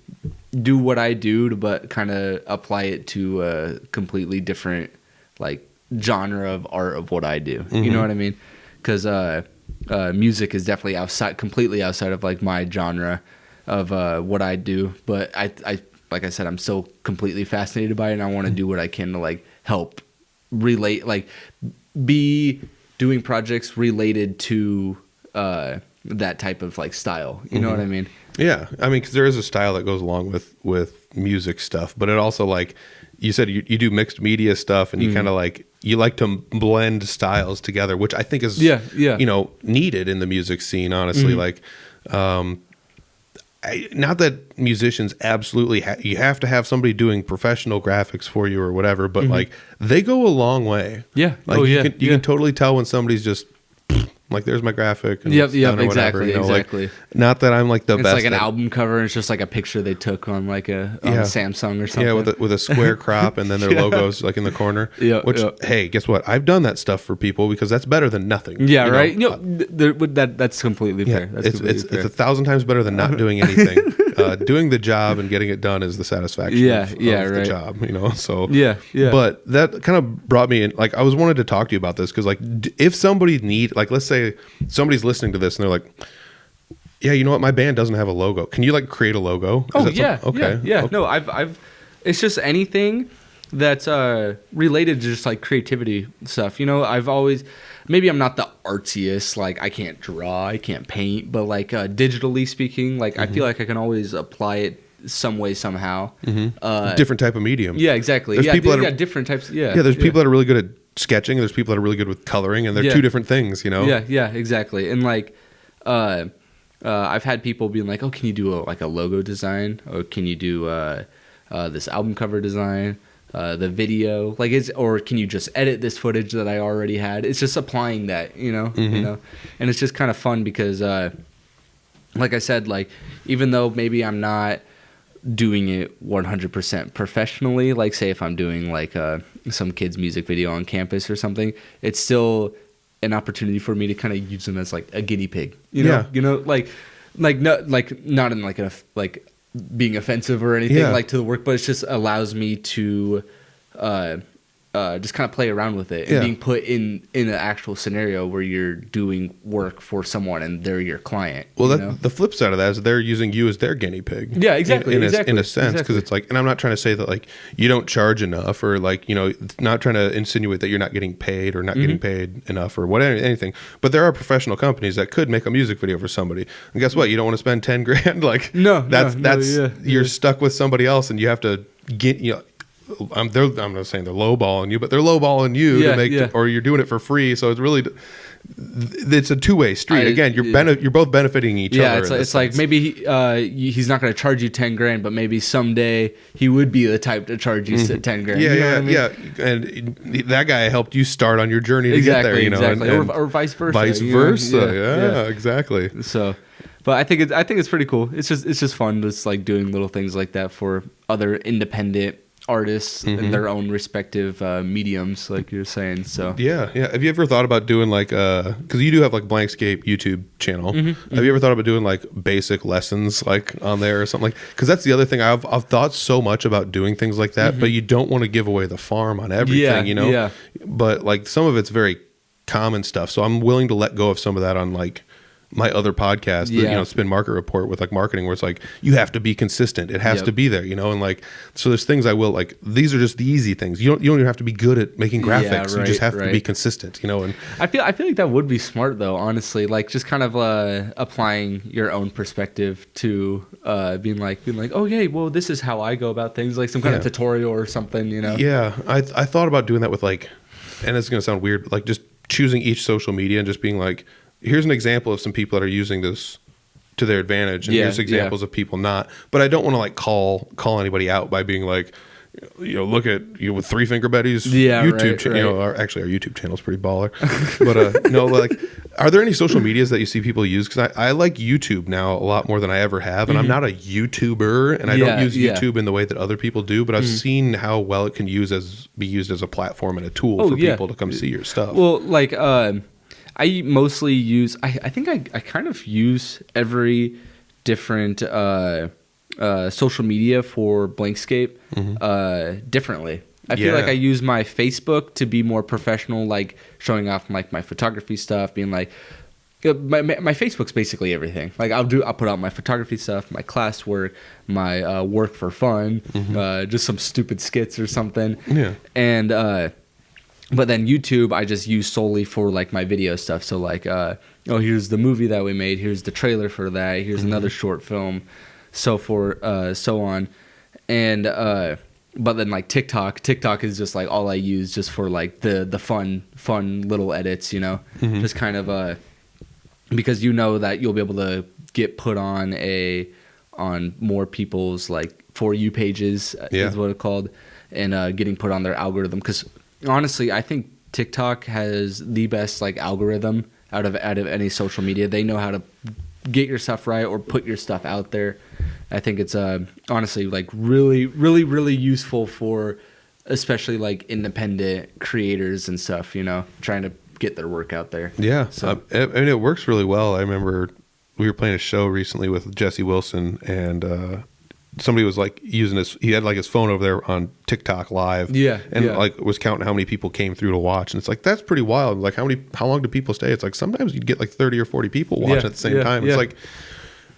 do what I do, but kind of apply it to a completely different like genre of art of what I do. You know what I mean? Because music is definitely completely outside of like my genre of what I do, but I like I said, I'm still completely fascinated by it, and I want to do what I can to like help relate, like be doing projects related to that type of like style. You know what I mean? Yeah, I mean, because there is a style that goes along with music stuff, but it also, like you said, you do mixed media stuff, and you kind of like, you like to blend styles together, which I think is needed in the music scene. Honestly, like not that musicians absolutely you have to have somebody doing professional graphics for you or whatever, but like they go a long way. Yeah. Like you can totally tell when somebody's just like, there's my graphic. And Exactly. Whatever, you know, exactly. Like, not that I'm like the it's best. It's like an album cover. And it's just like a picture they took on like a Samsung or something. Yeah, with a square crop and then their logos like in the corner. Hey, guess what? I've done that stuff for people because that's better than nothing. Yeah, right. That's completely fair. It's 1,000 times better than not doing anything. Doing the job and getting it done is the satisfaction of the job, you know? So, But that kind of brought me in, like, I was wanted to talk to you about this because, like, if somebody like, let's say somebody's listening to this and they're like, yeah, you know what? My band doesn't have a logo. Can you, like, create a logo? Okay. No, I've, it's just anything that's related to just, like, creativity stuff. You know, I've always, maybe I'm not the artsiest, like, I can't draw, I can't paint, but, like, digitally speaking, like, I feel like I can always apply it some way, somehow. Different type of medium. Yeah, exactly. There's people that are, different types. There's people that are really good at sketching, and there's people that are really good with coloring, and they're two different things, you know? Yeah, exactly. And, like, I've had people being like, oh, can you do a logo design? Or can you do this album cover design? The video, like, or can you just edit this footage that I already had? It's just applying that, you know, and it's just kind of fun because, like I said, like, even though maybe I'm not doing it 100% professionally, like, say if I'm doing like some kid's music video on campus or something, it's still an opportunity for me to kind of use them as like a guinea pig, you know, like not in like a like being offensive or anything like to the work, but it just allows me to just kind of play around with it and being put in an actual scenario where you're doing work for someone and they're your client. Well, the flip side of that is they're using you as their guinea pig. Yeah, exactly. In a sense, because it's like, and I'm not trying to say that like you don't charge enough or like, you know, not trying to insinuate that you're not getting paid or not getting paid enough or whatever, anything. But there are professional companies that could make a music video for somebody. And guess what? You don't want to spend 10 grand. Like, you're stuck with somebody else and you have to get, you know, I'm not saying they're lowballing you, but they're lowballing you to make, or you're doing it for free. So it's really, it's a two-way street. Again, you're both benefiting each other. Yeah, it's like maybe he's not going to charge you 10 grand, but maybe someday he would be the type to charge you 10 grand. And that guy helped you start on your journey to get there, you know, or vice versa. Exactly. So. But I think it's pretty cool. It's just fun, just like doing little things like that for other independent artists in their own respective mediums, like you're saying. So yeah. Have you ever thought about doing like because you do have like Blankscape YouTube channel? Have you ever thought about doing like basic lessons like on there or something like? Because that's the other thing I've thought so much about doing things like that, but you don't want to give away the farm on everything, you know. Yeah. But like some of it's very common stuff, so I'm willing to let go of some of that on like my other podcast, the, you know, Spin Market Report with like marketing, where it's like you have to be consistent. It has to be there, you know, and like so there's things I will like. These are just the easy things. You don't even have to be good at making graphics. You just have to be consistent, you know. And I feel like that would be smart though, honestly. Like just kind of applying your own perspective to being like, oh yeah, well this is how I go about things, like some kind of tutorial or something, you know. Yeah, I thought about doing that with like, and it's gonna sound weird, but like just choosing each social media and just being like, here's an example of some people that are using this to their advantage, and here's examples of people not. But I don't want to like call anybody out by being like, you know, look at you with Three Finger Betty's YouTube channel. You know, actually our YouTube channel is pretty baller. But no, like, are there any social medias that you see people use? Because I like YouTube now a lot more than I ever have, and I'm not a YouTuber, and I don't use YouTube in the way that other people do. But I've seen how well it can be used as a platform and a tool for people to come see your stuff. Well, like. I mostly use. I think I kind of use every different social media for Blankscape differently. I feel like I use my Facebook to be more professional, like showing off like my photography stuff, being like. My Facebook's basically everything. Like I'll put out my photography stuff, my classwork, my work for fun, just some stupid skits or something. Yeah, and. But then YouTube, I just use solely for like my video stuff. So like, here's the movie that we made. Here's the trailer for that. Here's another short film, so on. And but then like TikTok is just like all I use just for like the fun little edits, you know, just kind of because you know that you'll be able to get put on a more people's like For You pages is what it's called, and getting put on their algorithm. Because honestly, I think TikTok has the best like algorithm out of any social media. They know how to get your stuff right or put your stuff out there. I think it's honestly like really, really, really useful for especially like independent creators and stuff, you know, trying to get their work out there. Yeah. So I mean, it works really well. I remember we were playing a show recently with Jesse Wilson, and somebody was like using he had like his phone over there on TikTok live. Yeah. And like was counting how many people came through to watch. And it's like, that's pretty wild. Like how long do people stay? It's like sometimes you'd get like 30 or 40 people watch at the same time. It's like,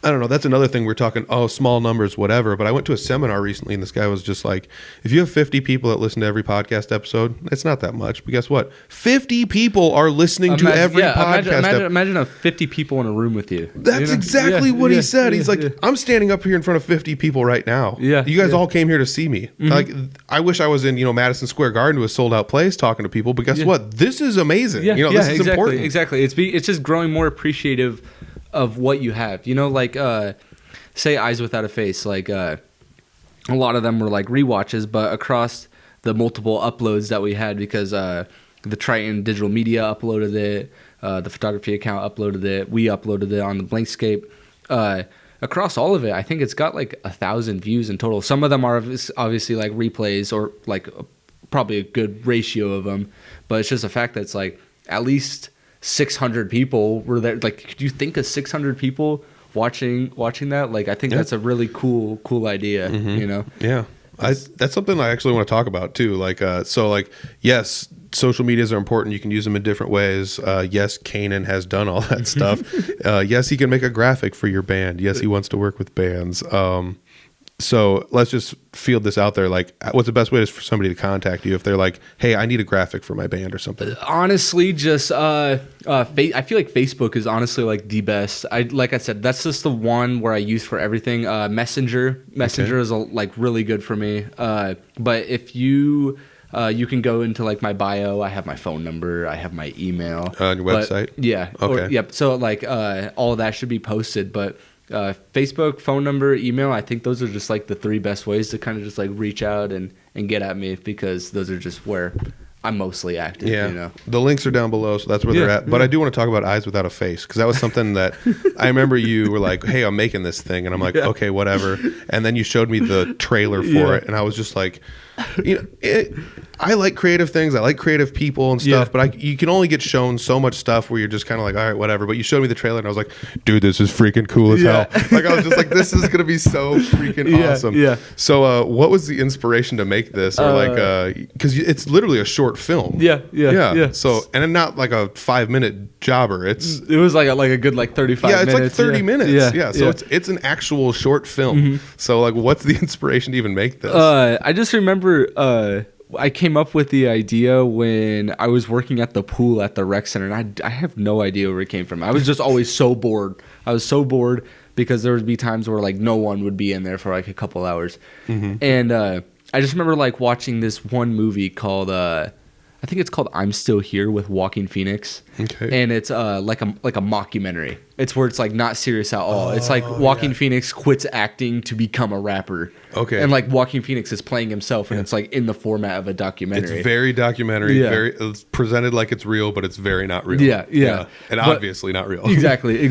I don't know. That's another thing. We're talking, small numbers, whatever. But I went to a seminar recently, and this guy was just like, if you have 50 people that listen to every podcast episode, it's not that much. But guess what? 50 people are listening to every podcast. Imagine 50 people in a room with you. That's exactly what he said. He's like, I'm standing up here in front of 50 people right now. Yeah, you guys all came here to see me. Mm-hmm. Like, I wish I was in, Madison Square Garden to a sold out place talking to people. But guess what? This is amazing. This is important. Exactly. It's just growing more appreciative of what you have, like say Eyes Without a Face, like a lot of them were like rewatches, but across the multiple uploads that we had, because the Triton Digital Media uploaded it, the photography account uploaded it, we uploaded it on the Blankscape, across all of it I think it's got like 1,000 views in total. Some of them are obviously like replays, or like probably a good ratio of them, but it's just a fact that it's like at least 600 people were there. Like, could you think of 600 people watching that? Like, I think that's a really cool idea. Mm-hmm. Yeah, that's something I actually want to talk about too. Like, yes, social medias are important. You can use them in different ways. Yes, Kainen has done all that stuff. Yes, he can make a graphic for your band. Yes, he wants to work with bands. So let's just field this out there. Like, what's the best way for somebody to contact you if they're like, hey, I need a graphic for my band or something? Honestly, just I feel like Facebook is honestly like the best. Like I said, that's just the one where I use for everything. Messenger is like really good for me. But if you can go into like my bio. I have my phone number. I have my email. On your website? Yeah. Okay. Yep. So like all of that should be posted. But Facebook, phone number, email, I think those are just like the 3 best ways to kind of just like reach out and get at me, because those are just where I'm mostly active. Yeah. The links are down below, so that's where they're at. But I do want to talk about Eyes Without a Face, because that was something that I remember you were like, hey, I'm making this thing. And I'm like, okay, whatever. And then you showed me the trailer for it, and I was just like, I like creative things. I like creative people and stuff, but you can only get shown so much stuff where you're just kind of like, all right, whatever. But you showed me the trailer, and I was like, dude, this is freaking cool as hell. Like, I was just like, this is going to be so freaking awesome. Yeah. So what was the inspiration to make this? Or because it's literally a short film. Yeah. So, and not like a 5-minute jobber. It was like a good like 35 minutes. Yeah, it's like 30 minutes. Yeah. So it's an actual short film. Mm-hmm. So like, what's the inspiration to even make this? I just remember I came up with the idea when I was working at the pool at the rec center, and I have no idea where it came from. I was just always so bored. I was so bored because there would be times where like no one would be in there for like a couple hours. Mm-hmm. And I just remember like watching this one movie called I think it's called I'm Still Here with Joaquin Phoenix. Okay. And it's like a mockumentary. It's where it's like not serious at all. It's like Joaquin Phoenix quits acting to become a rapper. Okay. And like Joaquin Phoenix is playing himself, and it's like in the format of a documentary. It's very documentary. Yeah. It's presented like it's real, but it's very not real. Yeah. And obviously not real. Exactly.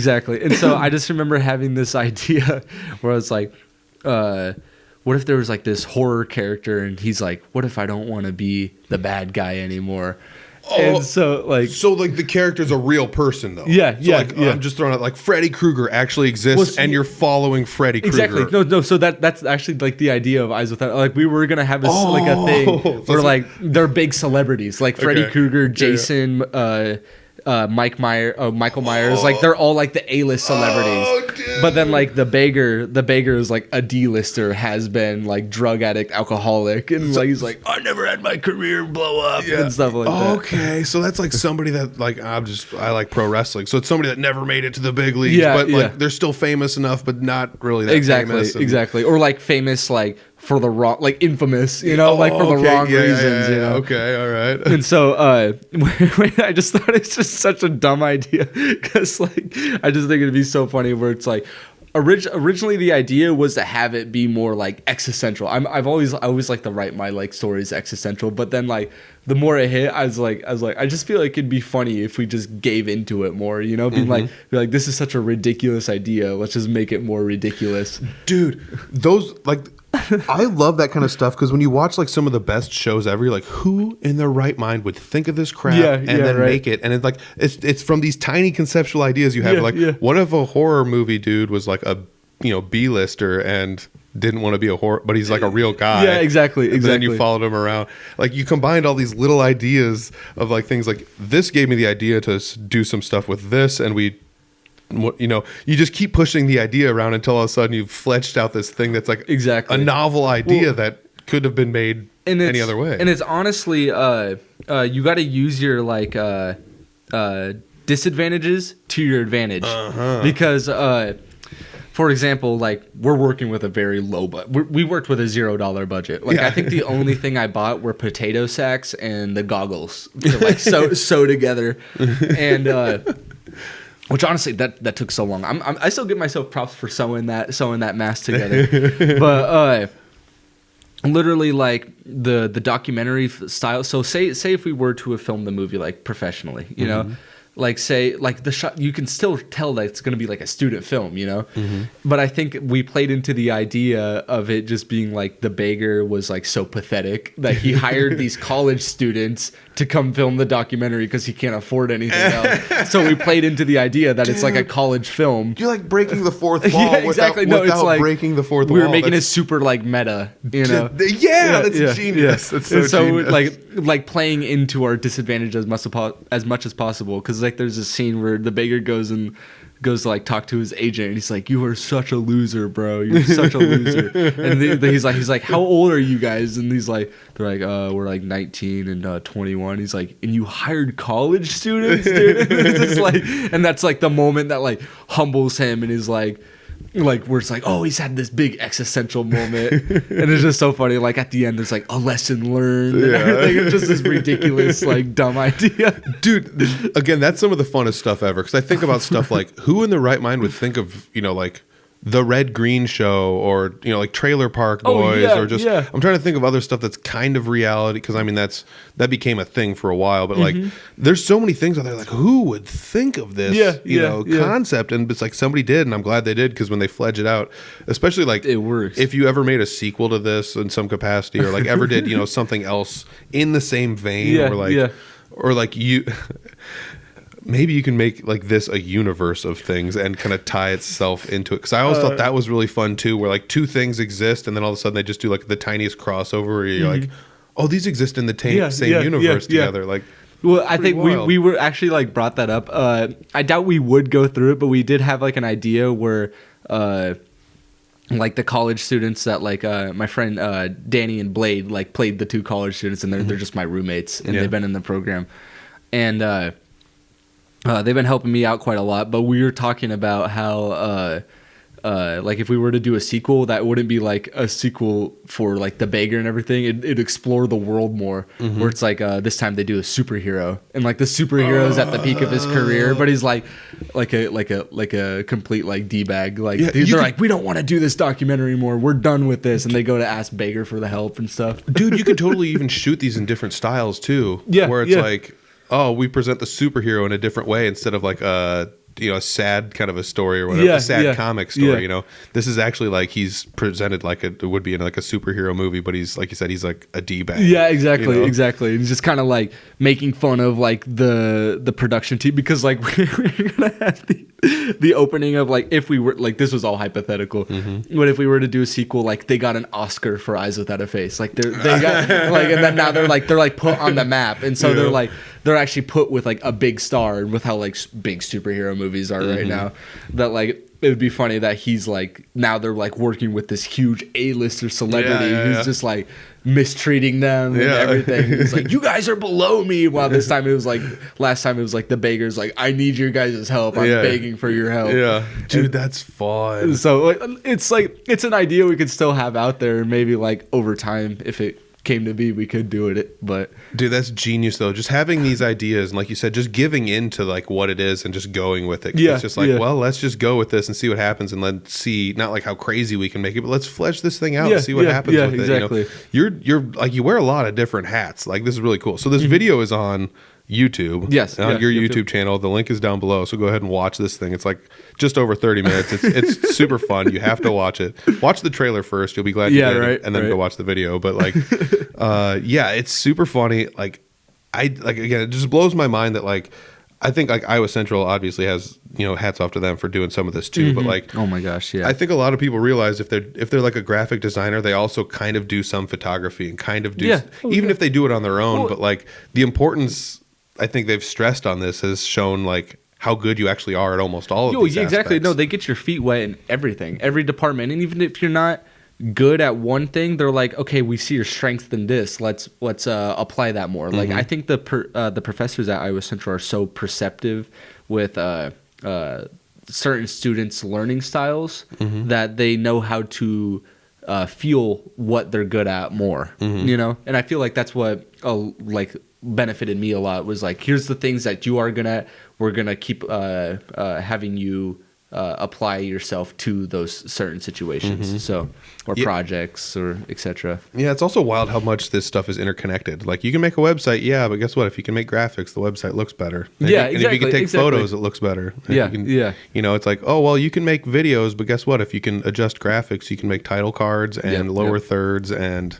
And so I just remember having this idea where I was like, what if there was like this horror character, and he's like, what if I don't want to be the bad guy anymore? And so the character's a real person though. I'm just throwing out like Freddy Krueger actually exists, and you're following Freddy Krueger. Exactly. No. So that's actually like the idea of Eyes Without. Like we were gonna have this like a thing where like they're big celebrities like Freddy Krueger, Jason, Michael Myers, like they're all like the A-list celebrities. But then like the beggar is like a D-lister, has been like drug addict, alcoholic, and like he's like, I never had my career blow up and stuff like that. Okay, so that's like somebody that like I like pro wrestling, so it's somebody that never made it to the big leagues, but like they're still famous enough, but not really that famous. Exactly, or like famous like for the wrong, like infamous, like for the wrong reasons. Okay, all right. And so I just thought it's just such a dumb idea, because like I just think it'd be so funny where it's like, originally the idea was to have it be more like existential. I always like to write my like stories existential, but then like the more it hit, I was like I just feel like it'd be funny if we just gave into it more, you know, be like this is such a ridiculous idea, let's just make it more ridiculous. Dude, those like I love that kind of stuff, because when you watch like some of the best shows ever, you're like, who in their right mind would think of this crap and then make it? And it's like it's from these tiny conceptual ideas you have. What if a horror movie dude was like a B-lister and didn't want to be a horror, but he's like a real guy. Yeah, exactly. And then you followed him around. Like, you combined all these little ideas of like things like, this gave me the idea to do some stuff with this, and you just keep pushing the idea around until all of a sudden you've fledged out this thing that's like a novel idea that could have been made any other way. And it's honestly, you got to use your like disadvantages to your advantage, because for example, like, we're working with a very low budget. We worked with a $0 budget. Like, I think the only thing I bought were potato sacks and the goggles to like sew together, and which honestly that took so long. I still give myself props for sewing that mask together, but literally like the documentary style. So say if we were to have filmed the movie like professionally, you know. Like, say, like the shot, you can still tell that it's going to be like a student film, you know? But I think we played into the idea of it just being like the beggar was like so pathetic that he hired these college students to come film the documentary because he can't afford anything else. So we played into the idea that it's like a college film. You're like breaking the fourth wall without like, breaking the fourth wall. We were making it super like meta, you know? That's genius. That's so genius. like playing into our disadvantage as much as possible, because like there's a scene where the beggar goes to like talk to his agent, and he's like, "You are such a loser, bro. You're such a loser." And he's like, "How old are you guys?" And they're like, "We're like 19 and 21." He's like, "And you hired college students, dude?" It's just like, and that's like the moment that like humbles him, and is like where it's like, oh, he's had this big existential moment, and it's just so funny. Like at the end, there's like a lesson learned. And everything. It's just this ridiculous, like dumb idea, dude. Again, that's some of the funnest stuff ever, because I think about stuff like, who in their right mind would think of like the Red Green Show, or like Trailer Park Boys, or just I'm trying to think of other stuff that's kind of reality, because I mean that became a thing for a while, but like there's so many things out there, like, who would think of this concept, and it's like somebody did, and I'm glad they did, because when they fledge it out, especially like it works. If you ever made a sequel to this in some capacity, or like ever did something else in the same vein, or like you maybe you can make like this a universe of things and kind of tie itself into it, because I always thought that was really fun too, where like two things exist and then all of a sudden they just do like the tiniest crossover where you're like, oh, these exist in the same universe together. Like, well, I think we were actually like brought that up. I doubt we would go through it, but we did have like an idea where like the college students that like my friend Danny and Blade like played the two college students, and they're just my roommates, and they've been in the program, and they've been helping me out quite a lot. But we were talking about how like if we were to do a sequel, that wouldn't be like a sequel for like the beggar and everything. It'd explore the world more, where it's like this time they do a superhero, and like the superhero's at the peak of his career, but he's like a complete like d-bag. Like they're like, we don't want to do this documentary anymore, we're done with this, and they go to ask beggar for the help and stuff. Dude, you could totally even shoot these in different styles too. Where it's like, oh, we present the superhero in a different way, instead of like a sad kind of a story or whatever, a sad comic story. This is actually like he's presented like it would be in like a superhero movie, but he's, like you said, he's like a d-bag. Yeah, exactly. And just kind of like making fun of like the production team, because like we're gonna have the opening of like, if we were like, this was all hypothetical, but if we were to do a sequel, like they got an Oscar for Eyes Without a Face, like they got like, and then now they're like put on the map, and so they're actually put with like a big star, and with how like big superhero movies are right now, that like it would be funny that he's like, now they're like working with this huge A-lister celebrity who's just like mistreating them and everything. He's like, you guys are below me. While this time last time it was like the beggar's like, I need your guys' help. I'm begging for your help. Yeah, dude, that's fun. So it's like, it's an idea we could still have out there, maybe like over time, if it came to be, we could do it. But dude, that's genius though. Just having these ideas and like you said, just giving into like what it is and just going with it. It's just like, well, let's just go with this and see what happens, and let's see not like how crazy we can make it, but let's flesh this thing out and see what happens with exactly. it. You're like, you wear a lot of different hats. Like, this is really cool. So this video is on YouTube. Yes. On your YouTube channel. The link is down below. So go ahead and watch this thing. It's like just over 30 minutes. It's super fun. You have to watch it. Watch the trailer first. You'll be glad you did. And then go watch the video. But like, it's super funny. Like, again, it just blows my mind that like, I think like Iowa Central obviously has, hats off to them for doing some of this too. But like, oh my gosh, yeah. I think a lot of people realize if they're like a graphic designer, they also kind of do some photography and kind of do, even if they do it on their own. But like the importance, I think they've stressed on this has shown like how good you actually are at almost all of these exactly. aspects. No, they get your feet wet in everything, every department, and even if you're not good at one thing, they're like, okay, we see your strength in this. Let's apply that more. Like, I think the professors at Iowa Central are so perceptive with certain students' learning styles that they know how to feel what they're good at more. And I feel like that's what like benefited me a lot, was like, here's the things that you are we're gonna keep having you apply yourself to those certain situations, or projects or etc. Yeah, it's also wild how much this stuff is interconnected. Like, you can make a website, but guess what? If you can make graphics, the website looks better. And if you can take photos, it looks better. It's like, oh well, you can make videos, but guess what? If you can adjust graphics, you can make title cards and lower thirds, and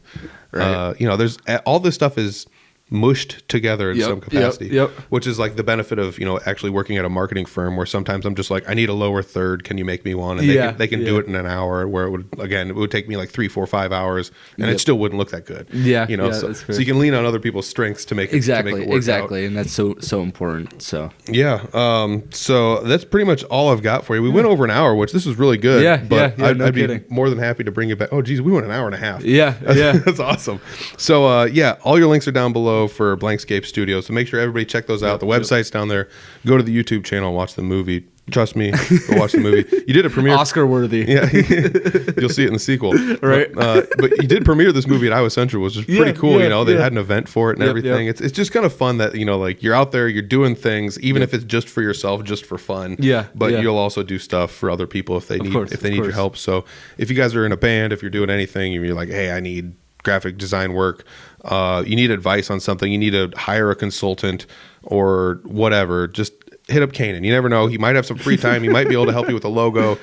there's all this stuff is mushed together in some capacity, which is like the benefit of actually working at a marketing firm, where sometimes I'm just like, I need a lower third, can you make me one? And they can do it in an hour, where it would take me like 3, 4, 5 hours, and it still wouldn't look that good. So you can lean on other people's strengths to make it to make it work out. And that's so important. So so that's pretty much all I've got for you. We went over an hour, which this was really good. I'd be more than happy to bring it back. Oh geez, we went an hour and a half. That's awesome. So all your links are down below for Blankscape Studios, so make sure everybody check those out. The website's down there. Go to the YouTube channel and watch the movie. Trust me, go watch the movie. You did a premiere, Oscar worthy. You'll see it in the sequel, right? But you did premiere this movie at Iowa Central, which is pretty cool. They had an event for it and everything. It's just kind of fun that like you're out there, you're doing things, even if it's just for yourself, just for fun. But you'll also do stuff for other people if they need your help. So if you guys are in a band, if you're doing anything, and you're like, hey, I need graphic design work, you need advice on something, you need to hire a consultant or whatever, just hit up Kainen. You never know, he might have some free time, he might be able to help you with a logo.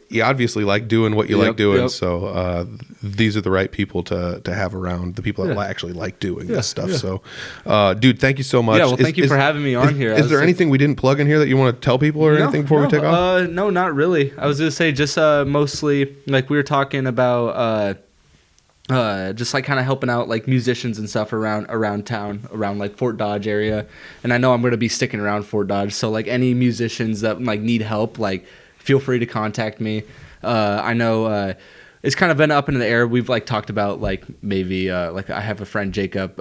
You obviously like doing what you like doing, so these are the right people to have around, the people that actually like doing this stuff. So dude, thank you so much. Thank you for having me on here. Is there anything we didn't plug in here that you want to tell people or anything before we take off? No, not really. I was gonna say just mostly like we were talking about just like kind of helping out like musicians and stuff around town, around like Fort Dodge area. And I know I'm going to be sticking around Fort Dodge, so like any musicians that like need help, like feel free to contact me. I know it's kind of been up in the air. We've like talked about like maybe like I have a friend, Jacob,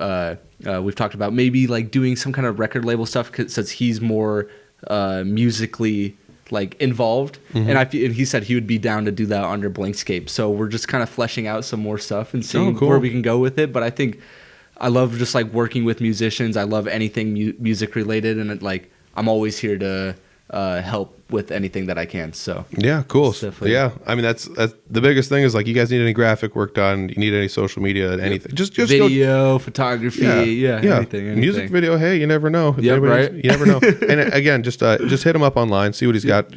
we've talked about maybe like doing some kind of record label stuff, since he's more musically like involved, and he said he would be down to do that under Blankscape. So we're just kind of fleshing out some more stuff and seeing where we can go with it. But I think I love just like working with musicians. I love anything music related, and like I'm always here to help with anything that I can. So cool. I mean that's the biggest thing is like, you guys need any graphic work done, you need any social media, anything, just video, photography, anything. Music video, hey, you never know. You never know. And again, just hit him up online, see what he's got.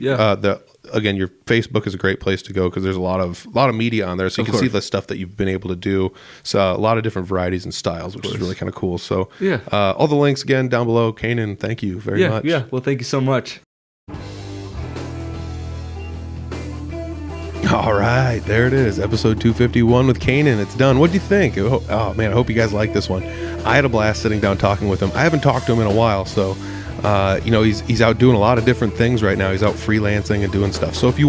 Again, your Facebook is a great place to go, because there's a lot of media on there, so you can see the stuff that you've been able to do. So a lot of different varieties and styles, which is really kind of cool. So all the links again down below. Kainen, thank you very much. Well, thank you so much. All right, there it is, episode 251 with Kainen. It's done. What do you think? Oh man, I hope you guys like this one. I had a blast sitting down talking with him. I haven't talked to him in a while, so he's out doing a lot of different things right now. He's out freelancing and doing stuff. So if you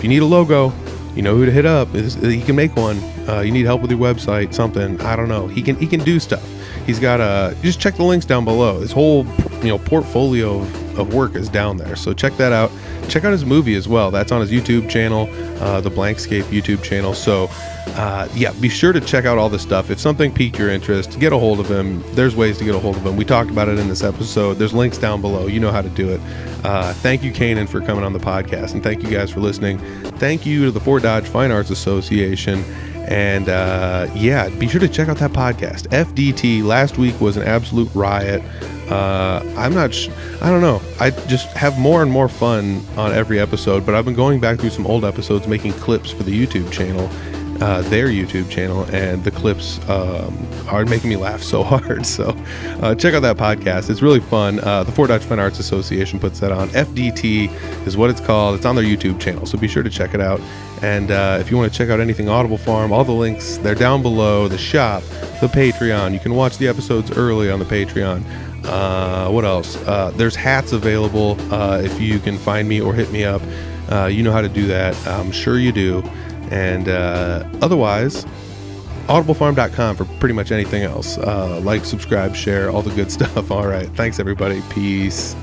need a logo, you know who to hit up. He can make one. You need help with your website, something, I don't know. He can do stuff. He's got just check the links down below. This whole portfolio of work is down there. So check that out. Check out his movie as well. That's on his YouTube channel, the Blankscape YouTube channel. So be sure to check out all this stuff. If something piqued your interest, get a hold of him. There's ways to get a hold of him. We talked about it in this episode. There's links down below. You know how to do it. Thank you, Kainen, for coming on the podcast, and thank you guys for listening. Thank you to the Fort Dodge Fine Arts Association. And be sure to check out that podcast. FDT last week was an absolute riot. I don't know. I just have more and more fun on every episode, but I've been going back through some old episodes, making clips for the YouTube channel, their YouTube channel, and the clips are making me laugh so hard. So check out that podcast. It's really fun. The Fort Dodge Fine Arts Association puts that on. FDT is what it's called. It's on their YouTube channel, so be sure to check it out. And if you want to check out anything Audible Farm, all the links, they're down below. The shop, the Patreon. You can watch the episodes early on the Patreon. What else? There's hats available if you can find me or hit me up. You know how to do that. I'm sure you do. And otherwise, audiblefarm.com for pretty much anything else. Like, subscribe, share, all the good stuff. All right. Thanks, everybody. Peace.